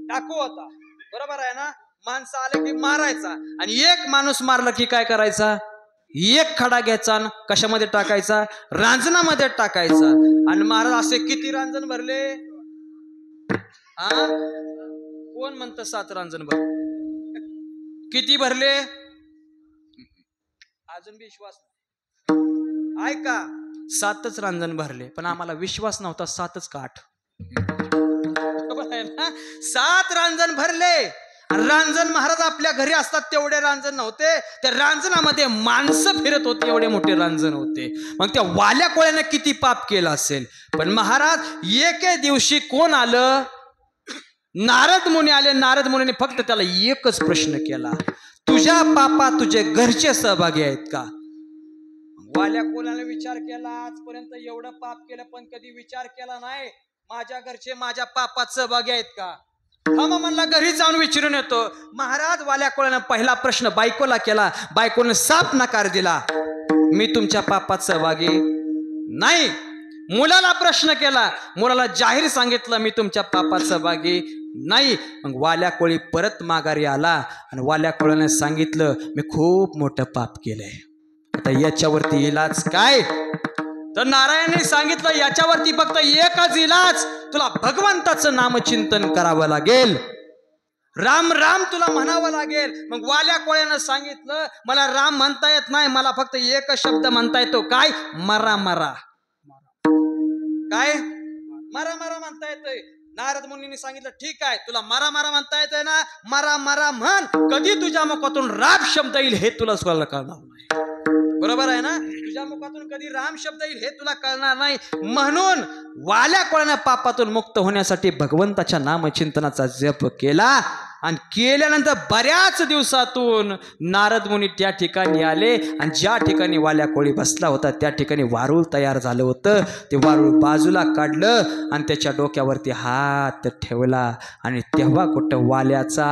डाकू होता, बरोबर आहे ना. माणसं आले की मारायचा, आणि एक माणूस मारला की काय करायचा? एक खडा घ्यायचा, कशामध्ये टाकायचा? रांजणामध्ये टाकायचा. आणि महाराज असे किती रांजण भरले? कोण म्हणतं 7 रांजण भरले? किती भरले? अजून बी विश्वास नाही. ऐका, 7च रांजण भरले, पण आम्हाला विश्वास नव्हता 7च का 8. 7 रांजण भरले. रांजण महाराज आपल्या घरी असतात तेवढे रांजण नव्हते, त्या रांजणामध्ये माणसं फिरत होते, एवढे मोठे रांजण होते. मग त्या वाल्या कोळ्याने किती पाप केलं असेल. पण महाराज एके दिवशी कोण आलं? नारद मुनी आले. नारद मुनीने फक्त त्याला एकच प्रश्न केला, तुझ्या पापात तुझे घरचे सहभागी आहेत का? वाल्या कोणाला विचार केला, आजपर्यंत एवढं पाप केलं पण कधी विचार केला नाही माझ्या घरचे माझ्या पापात सहभागी आहेत का? थांबा म्हणला, घरी जाऊन विचारून येतो. महाराज वाल्या कोळ्यानं पहिला प्रश्न बायकोला केला. बायकोने साफ नकार दिला, मी तुमच्या पापात सहभागी नाही. मुलाला प्रश्न केला, मुलाला जाहीर सांगितलं, मी तुमच्या पापात सहभागी नाही. मग वाल्या कोळी परत माघारी आला आणि वाल्या कोळ्याने सांगितलं, मी खूप मोठं पाप केलंय, आता याच्यावरती इलाज काय? तर नारायणाने सांगितलं, याच्यावरती फक्त एकच इलाज, तुला भगवंताचं नामचिंतन करावं लागेल, राम राम तुला म्हणावं लागेल. मग वाल्या कोळ्यानं सांगितलं, मला राम म्हणता येत नाही, मला फक्त एकच शब्द म्हणता येतो, काय? मरा मरा. काय? मरा मरा म्हणता येतोय. नारद मुनींनी सांगितलं, ठीक आहे, तुला मरा मरा म्हणता येतोय ना, मरा मरा म्हण, कधी तुझ्या मुखातून राम शब्द येईल हे तुला कळणार नाही. बरोबर आहे ना? तुझ्या मुखातून कधी राम शब्द येईल हे तुला कळणार नाही. म्हणून वाल्या कोळ्या पापातून मुक्त होण्यासाठी भगवंताच्या नामचिंतनाचा जप केला आणि केल्यानंतर बऱ्याच दिवसातून नारद मुनी त्या ठिकाणी आले आणि ज्या ठिकाणी वाल्या कोळी बसला होता त्या ठिकाणी वारूळ तयार झालं होतं. ते वारूळ बाजूला काढलं आणि त्याच्या डोक्यावरती हात ठेवला आणि तेव्हा कुठं वाल्याचा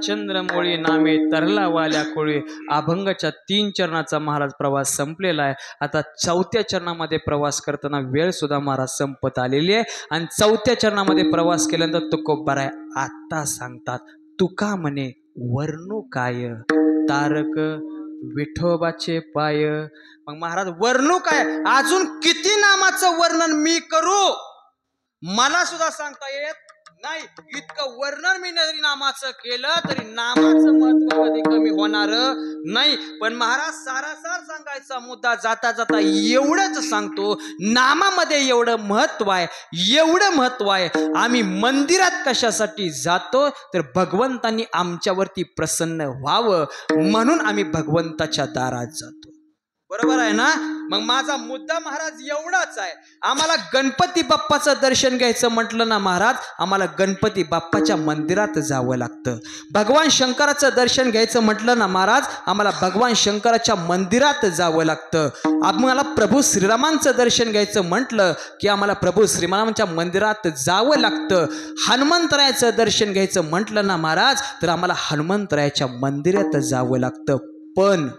चंद्रमोळी नामे तरला वाल्या कोळी. अभंगाच्या 3 चरणाचा महाराज प्रवास संपलेला आहे. आता 4थ्या चरणामध्ये प्रवास करताना वेळ सुद्धा महाराज संपत आलेली आहे आणि 4थ्या चरणामध्ये प्रवास केल्यानंतर तुकोबाराय आता सांगतात. तुका म्हणे वर्णू काय तारक विठोबाचे पाय. मग महाराज वर्णू काय, अजून किती नामाचं वर्णन मी करू, मला सुद्धा सांगता येत नाही. इतकं वर्णन मी जरी नामाचं केलं तरी नामाचं महत्व कधी कमी होणार नाही. पण महाराज सारासार सांगायचा मुद्दा जाता जाता एवढंच सांगतो, नामामध्ये एवढं महत्व आहे, एवढं महत्व आहे. आम्ही मंदिरात कशासाठी जातो तर भगवंतांनी आमच्यावरती प्रसन्न व्हावं म्हणून आम्ही भगवंताच्या दारात जातो. बरोबर आहे ना? मग माझा मुद्दा महाराज एवढाच आहे. आम्हाला गणपती बाप्पाचं दर्शन घ्यायचं म्हटलं ना महाराज, आम्हाला गणपती बाप्पाच्या मंदिरात जावं लागतं. भगवान शंकराचं दर्शन घ्यायचं म्हटलं ना महाराज, आम्हाला भगवान शंकराच्या मंदिरात जावं लागतं. आम्हाला प्रभू श्रीरामांचं दर्शन घ्यायचं म्हटलं की आम्हाला प्रभू श्रीरामांच्या मंदिरात जावं लागतं. हनुमंतरायाचं दर्शन घ्यायचं म्हटलं ना महाराज तर आम्हाला हनुमंतरायाच्या मंदिरात जावं लागतं. पण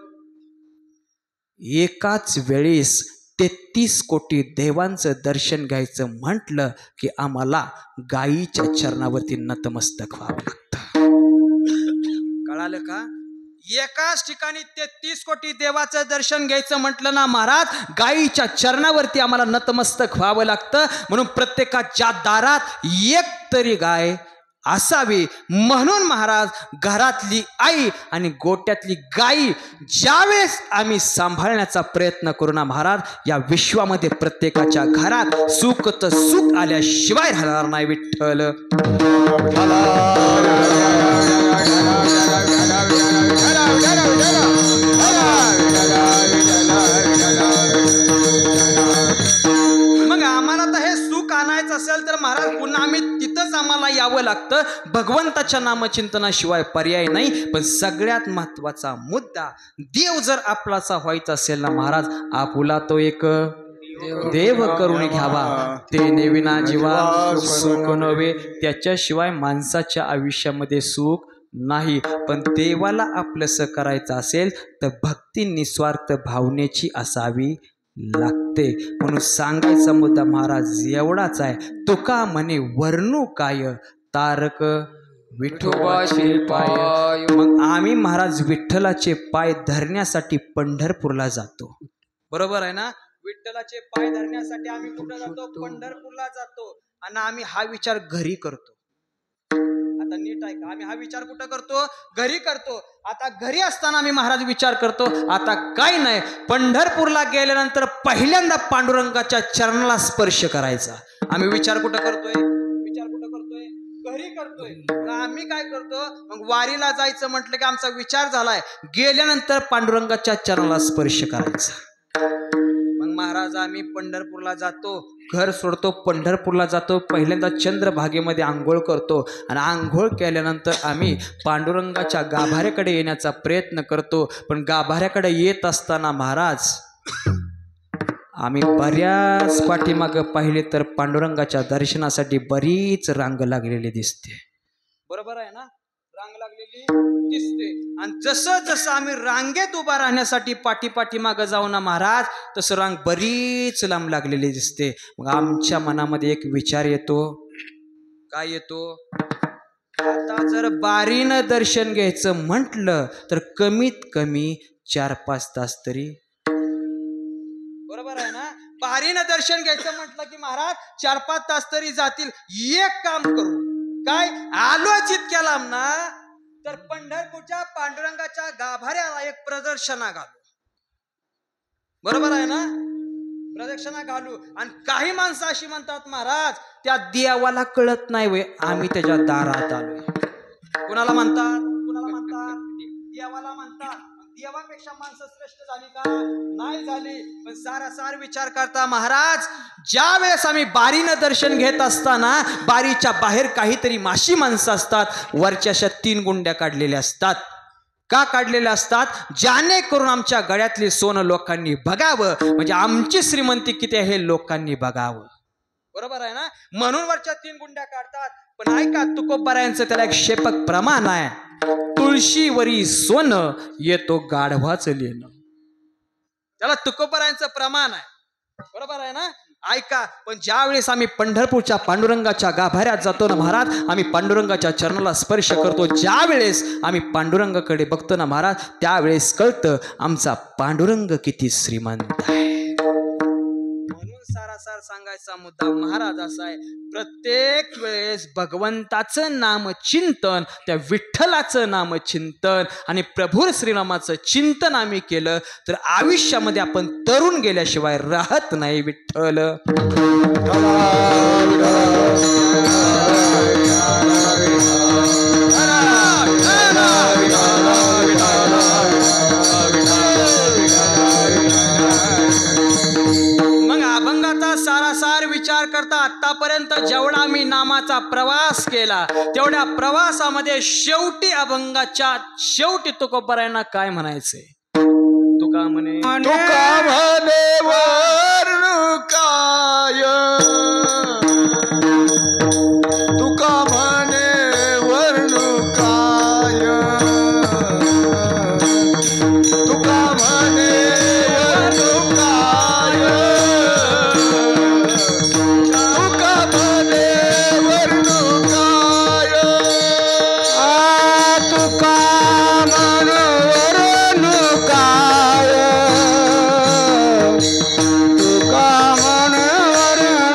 एकाच वेळेस 33 कोटी देवांचं दर्शन घ्यायचं म्हटलं की आम्हाला गायीच्या चरणावरती नतमस्तक व्हावं लागतं. कळालं का? एकाच ठिकाणी 33 कोटी देवाचं दर्शन घ्यायचं म्हटलं ना महाराज, गायीच्या चरणावरती आम्हाला नतमस्तक व्हावं लागतं. म्हणून प्रत्येकाच्या दारात एक तरी गाय असावी. म्हणून महाराज घरातली आई आणि गोट्यातली गाई ज्यावेळेस आम्ही सांभाळण्याचा प्रयत्न करू ना महाराज, या विश्वामध्ये प्रत्येकाच्या घरात सुख तर सुख आल्याशिवाय राहणार नाही. विठ्ठल मग आम्हाला तर हे सुख आणायचं असेल तर महाराज पुन्हा आम्ही तिथंच आम्हाला यावं लागतं. भगवंताच्या नामचिंतनाशिवाय पर्याय नाही. पण सगळ्यात महत्वाचा मुद्दा, देव जर आपलाचा व्हायचा असेल ना महाराज, आपुला तो एक देव करून घ्यावा. ते नेविना जीवा सुख नव्हे. त्याच्याशिवाय माणसाच्या आयुष्यामध्ये सुख नाही. पण देवाला आपलंसं करायचं असेल तर भक्ती निस्वार्थ भावनेची असावी लागते. म्हणून सांगायचा मुद्दा महाराज एवढाच आहे. तुका म्हणे वर्णू काय तारक विठोबाचे पाय. मग आम्ही महाराज विठ्ठलाचे पाय धरण्यासाठी पंढरपूरला जातो. बरोबर आहे ना? विठ्ठलाचे पाय धरण्यासाठी आम्ही कुठं जातो? पंढरपूरला जातो. आणि आम्ही हा विचार घरी करतो. आता नीट आहे का? आम्ही हा विचार कुठं करतो? घरी करतो. आता घरी असताना आम्ही महाराज विचार करतो, आता काय नाही, पंढरपूरला गेल्यानंतर पहिल्यांदा पांडुरंगाच्या चरणाला स्पर्श करायचा. आम्ही विचार कुठं करतोय? विचार कुठं करतोय? घरी करतोय. मग आम्ही काय करतो, मग वारीला जायचं म्हटलं की आमचा विचार झालाय गेल्यानंतर पांडुरंगाच्या चरणाला स्पर्श करायचा. मग महाराज आम्ही पंढरपूरला जातो, घर सोडतो, पंढरपूरला जातो. पहिल्यांदा चंद्रभागेमध्ये आंघोळ करतो आणि आंघोळ केल्यानंतर आम्ही पांडुरंगाच्या गाभाऱ्याकडे येण्याचा प्रयत्न करतो. पण गाभाऱ्याकडे येत असताना महाराज आम्ही बऱ्याच पाठीमागं पाहिले तर पांडुरंगाच्या दर्शनासाठी बरीच रांग लागलेली दिसते. बरोबर आहे ना, रांग लागलेली दिसते. आणि जसं जसं आम्ही रांगेत उभा राहण्यासाठी पाठीमागं जाऊ ना महाराज, तसं रांग बरीच लांब लागलेली दिसते. मग आमच्या मनामध्ये एक विचार येतो. काय येतो? आता जर बारीनं दर्शन घ्यायचं म्हटलं तर कमीत कमी 4-5 तास तरी, बरोबर आहे ना, बारीनं दर्शन घ्यायचं म्हटलं की महाराज 4-5 तास तरी जातील. एक काम करू, काय आलो जितक्या लांब ना, तर पंढरपूरच्या पांडुरंगाच्या गाभाऱ्याला एक प्रदर्शना घालू. बरोबर आहे ना, प्रदक्षिणा घालू. आणि काही माणसं अशी म्हणतात महाराज, त्या देवाला कळत नाही वे आम्ही त्याच्या दारात आलोय. कुणाला म्हणतात? देवाला म्हणतात. देवापेक्षा माणसं श्रेष्ठ झाली का? नाही झाली. पण सारासार विचार करता महाराज, ज्या वेळेस आम्ही बारीनं दर्शन घेत असताना बारीच्या बाहेर काहीतरी माशी माणसं असतात, वरच्या अशा 3 गुंड्या काढलेल्या असतात. का काढलेल्या असतात? ज्याने करून आमच्या गळ्यातले सोनं लोकांनी बघावं, म्हणजे आमची श्रीमंती किती आहे हे लोकांनी बघावं. बरोबर आहे ना, म्हणून वरच्या 3 गुंड्या काढतात. पण ऐका, तुकोबारायांचं त्याला एक शेपक प्रमाण आहे. तुळशीवरी सोनं येतो गाढवाचं लेणं. त्याला तुकोबारायांचं प्रमाण आहे. बरोबर आहे ना, ऐका. पण ज्या वेळेस आम्ही पंढरपूरच्या पांडुरंगाच्या गाभाऱ्यात जातो ना महाराज, आम्ही पांडुरंगाच्या चरणाला स्पर्श करतो. ज्या वेळेस आम्ही पांडुरंगाकडे बघतो ना महाराज, त्यावेळेस कळतं आमचा पांडुरंग किती श्रीमंत आहे. म्हणून सारासार सांगायचा मुद्दा महाराज असा आहे, प्रत्येक वेळेस भगवंताचं नामचिंतन, त्या विठ्ठलाचं नामचिंतन आणि प्रभू श्रीरामाचं चिंतन आम्ही केलं तर आयुष्यामध्ये आपण तरुण गेल्याशिवाय राहत नाही. विठ्ठल सारासार विचार करता आतापर्यंत जेवढा मी नामाचा प्रवास केला, तेवढ्या प्रवासामध्ये शेवटी अभंगाच्या शेवटी तुकोबारायांना काय म्हणायचंय? तुका म्हणे वर्णू काय, तुका म्हणे वर्णू काय, तुका म्हणे वर्णू काय, तुका म्हणे वर्णू काय, तुका म्हणे वर्णू काय, तुका म्हणे वर्णू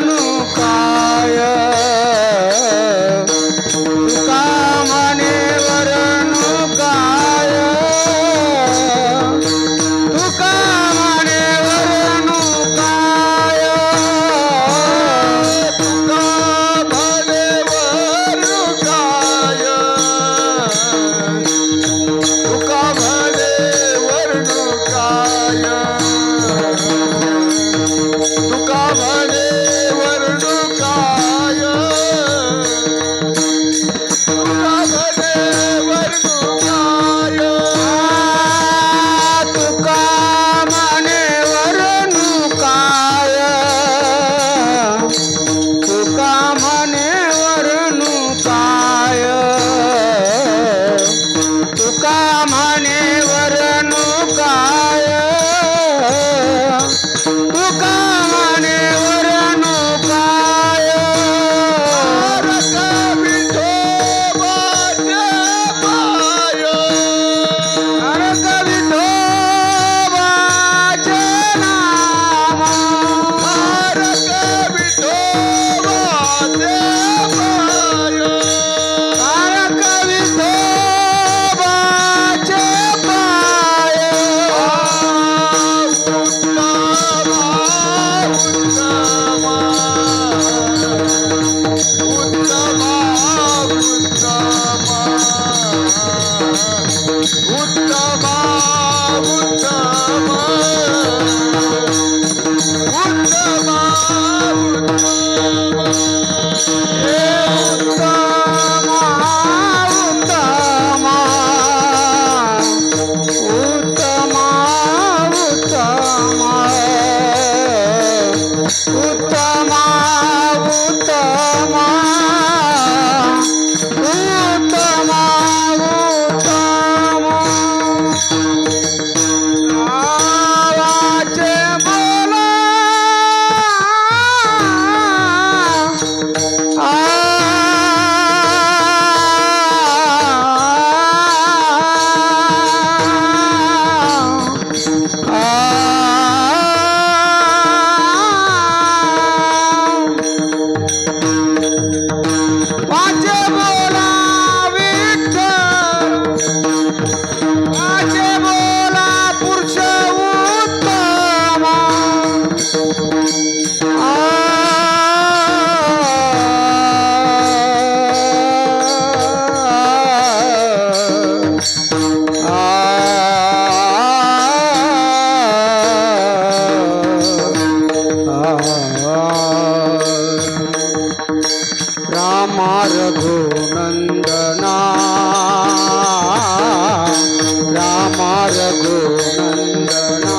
रघुनंदना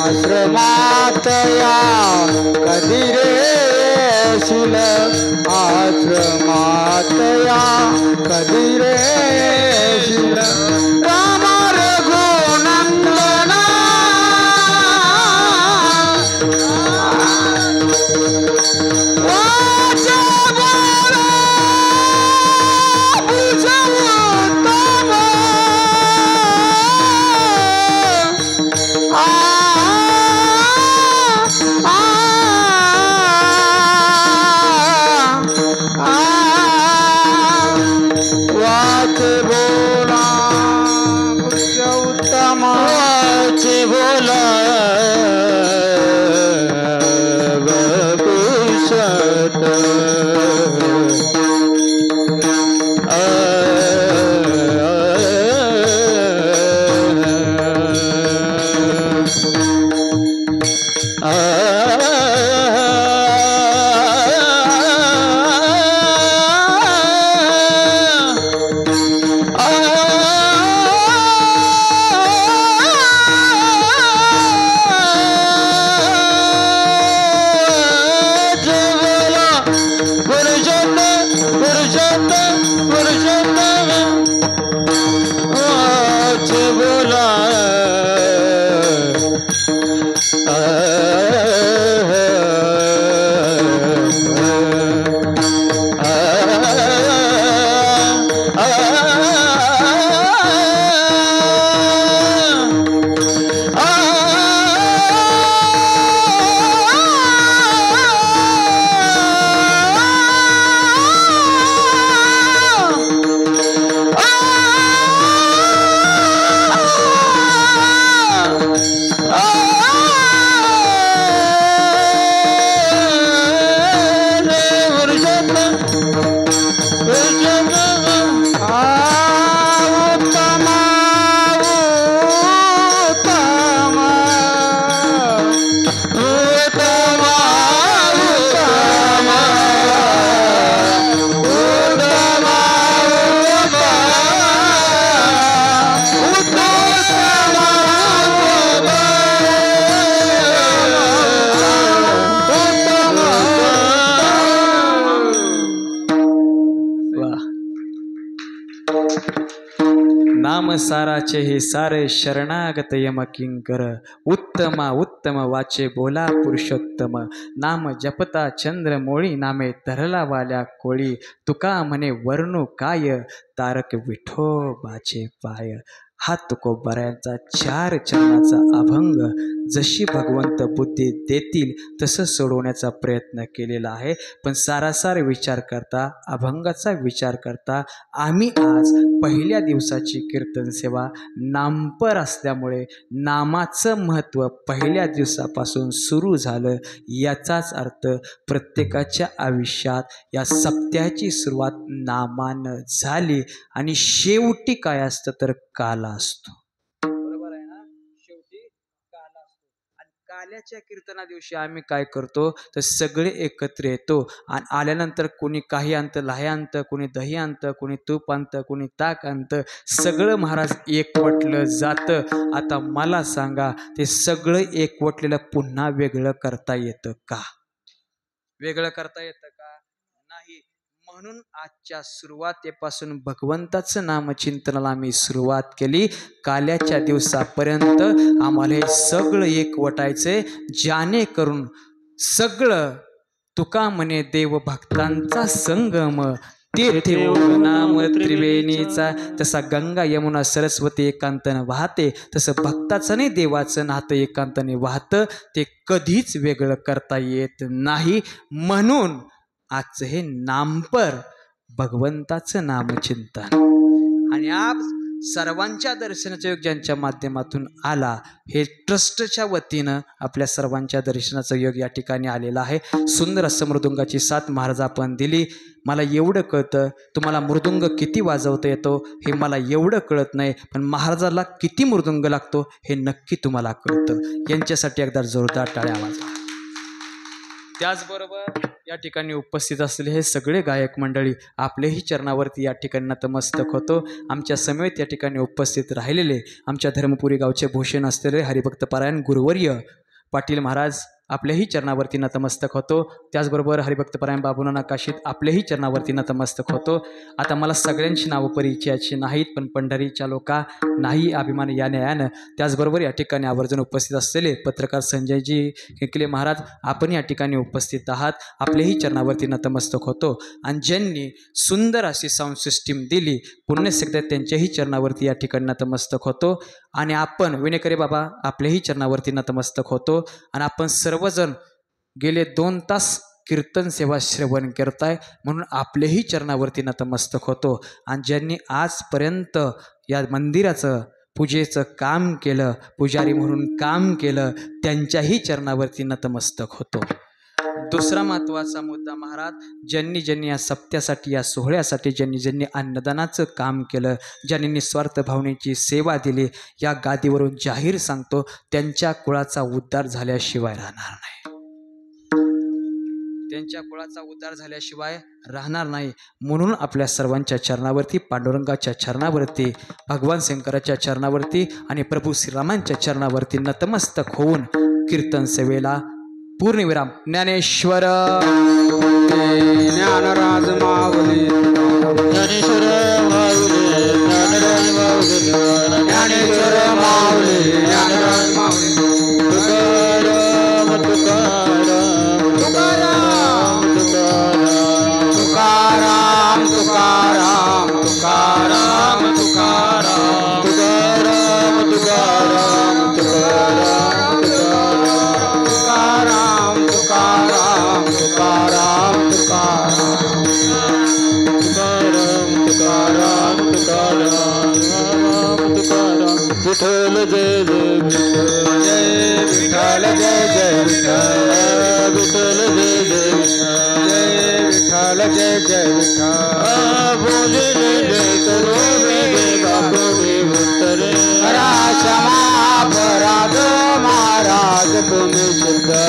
आश्रमात या कधी रे शिल आश्रमात या कधी रे शिल राम रघुनंदना वाचा बोला बुझवतम वाचे बोला उत्तम वाचे बोला कुशत नाम साराचे हे सारे शरणागत यम किंकर उत्तमा उत्तम वाचे बोला पुरुषोत्तम नाम जपता चंद्र मोळी नामे धरला वाल्या कोळी तुका म्हणे वर्णू काय तारक विठोबाचे पाय हा तुकोबारायांचा 4 चरणाचा अभंग जशी भगवंत बुद्धी देतील तसं सोडवण्याचा प्रयत्न केलेला आहे. पण सारासार विचार करता अभंगाचा विचार करता आम्ही आज पहिल्या दिवसाची कीर्तन सेवा नामपर असल्यामुळे नामाचं महत्त्व पहिल्या दिवसापासून सुरू झालं. याचाच अर्थ प्रत्येकाच्या आयुष्यात या सप्त्याची सुरुवात नामानं झाली आणि शेवटी काय असतं तर काल असतो. बरोबर आहे ना. शेवटी काल असतो आणि काल्याच्या कीर्तना दिवशी आम्ही काय करतो तर सगळे एकत्र येतो आणि आल्यानंतर कोणी काही आणतं लाह्य आणतं, कोणी दही आणतं, कोणी तूप आणतं, कोणी ताक आणतं, सगळं महाराज एकवटलं जातं. आता मला सांगा ते सगळं एकवटलेलं पुन्हा वेगळं करता येतं का? वेगळं करता येतं का? नाही. म्हणून आजच्या सुरुवातीपासून भगवंताचं नामचिंतनाला आम्ही सुरुवात केली. काल्याच्या दिवसापर्यंत आम्हाला हे सगळं एकवटायचंय ज्यानेकरून सगळं तुका म्हणे देव भक्तांचा संगम तीर्थे नाम त्रिवेणीचा जसा गंगा यमुना सरस्वती एकांतानं वाहते तसं भक्ताचं नाही देवाचं नातं एकांताने वाहतं. ते कधीच वेगळं करता येत नाही. म्हणून आजचं हे नामपर भगवंताचं नामचिंतन आणि आज सर्वांच्या दर्शनाचा योग ज्यांच्या माध्यमातून आला हे ट्रस्टच्या वतीनं आपल्या सर्वांच्या दर्शनाचा योग या ठिकाणी आलेला आहे. सुंदर असं मृदुंगाची साथ महाराज आपण दिली. मला एवढं कळतं तुम्हाला मृदुंग किती वाजवता येतो हे मला एवढं कळत नाही, पण महाराजाला किती मृदुंग लागतो हे नक्की तुम्हाला कळतं. यांच्यासाठी एकदा जोरदार टाळ्या वाजवा. त्याचबरोबर या ठिकाणी उपस्थित असलेले हे सगळे गायक मंडळी आपलेही चरणावरती या ठिकाणी नतमस्तक होतो. आमच्या समेत या ठिकाणी उपस्थित राहिलेले आमच्या धर्मपुरी गावचे भूषण असलेले हरिभक्त पारायण गुरुवर्य पाटील महाराज आपल्याही चरणावरती नतमस्तक होतो. त्याचबरोबर हरिभक्तपरायण बाबूनाना काशीत आपल्याही चरणावरती नतमस्तक होतो. आता मला सगळ्यांची नावं परिचयाची नाहीत, पण पंढरीच्या लोका नाही अभिमान या न्यायानं. त्याचबरोबर या ठिकाणी आवर्जून उपस्थित असलेले पत्रकार संजयजी केकले महाराज आपण या ठिकाणी उपस्थित आहात. आपल्याही चरणावरती नतमस्तक होतो. आणि ज्यांनी सुंदर अशी साऊंड सिस्टीम दिली पुण्यसक्रिय त्यांच्याही चरणावरती या ठिकाणी नतमस्तक होतो. आणि आपण विनेकरे बाबा आपल्याही चरणावरती नतमस्तक होतो. आणि आपण सर्वजण गेले 2 तास कीर्तन सेवा श्रवण करताय म्हणून आपल्याही चरणावरती नतमस्तक होतो. आणि ज्यांनी आजपर्यंत या मंदिराचं पूजेचं काम केलं, पुजारी म्हणून काम केलं, त्यांच्याही चरणावरती नतमस्तक होतो. दुसरा महत्त्वाचा मुद्दा महाराज, ज्यांनी ज्यांनी या सप्त्यासाठी या सोहळ्यासाठी ज्यांनी अन्नदानाचं काम केलं, ज्यांनी निस्वार्थ भावनेची सेवा दिली, या गादीवरून जाहीर सांगतो त्यांच्या कुळाचा उद्धार झाल्याशिवाय राहणार नाही. त्यांच्या कुळाचा उद्धार झाल्याशिवाय राहणार नाही. म्हणून आपल्या सर्वांच्या चरणावरती, पांडुरंगाच्या चरणावरती, भगवान शंकराच्या चरणावरती आणि प्रभू श्रीरामांच्या चरणावरती नतमस्तक होऊन कीर्तन सेवेला पूर्णविराम. ज्ञानेश्वर ज्ञानराज माऊली ज्ञानेश्वर माऊली ज्ञानराज माऊली ज्ञानेश्वर माऊली ज्ञानराज माऊली तुकाराम तुकाराम तुकाराम तुकाराम तुकाराम तुकाराम तुकाराम तुकाराम तुकाराम तुकाराम तुकाराम तुकाराम तुकाराम तुकाराम तुकाराम तुकाराम तुकाराम तुकाराम विठ्ठल जय जय विठ्ठल जय जय विठ्ठल विठ्ठल जय जय विठ्ठल जय जय विठ्ठल बोले जय करो रे बापू देव उत्तरे क्षमा अपराध महाराज तुम्ही सुद्धा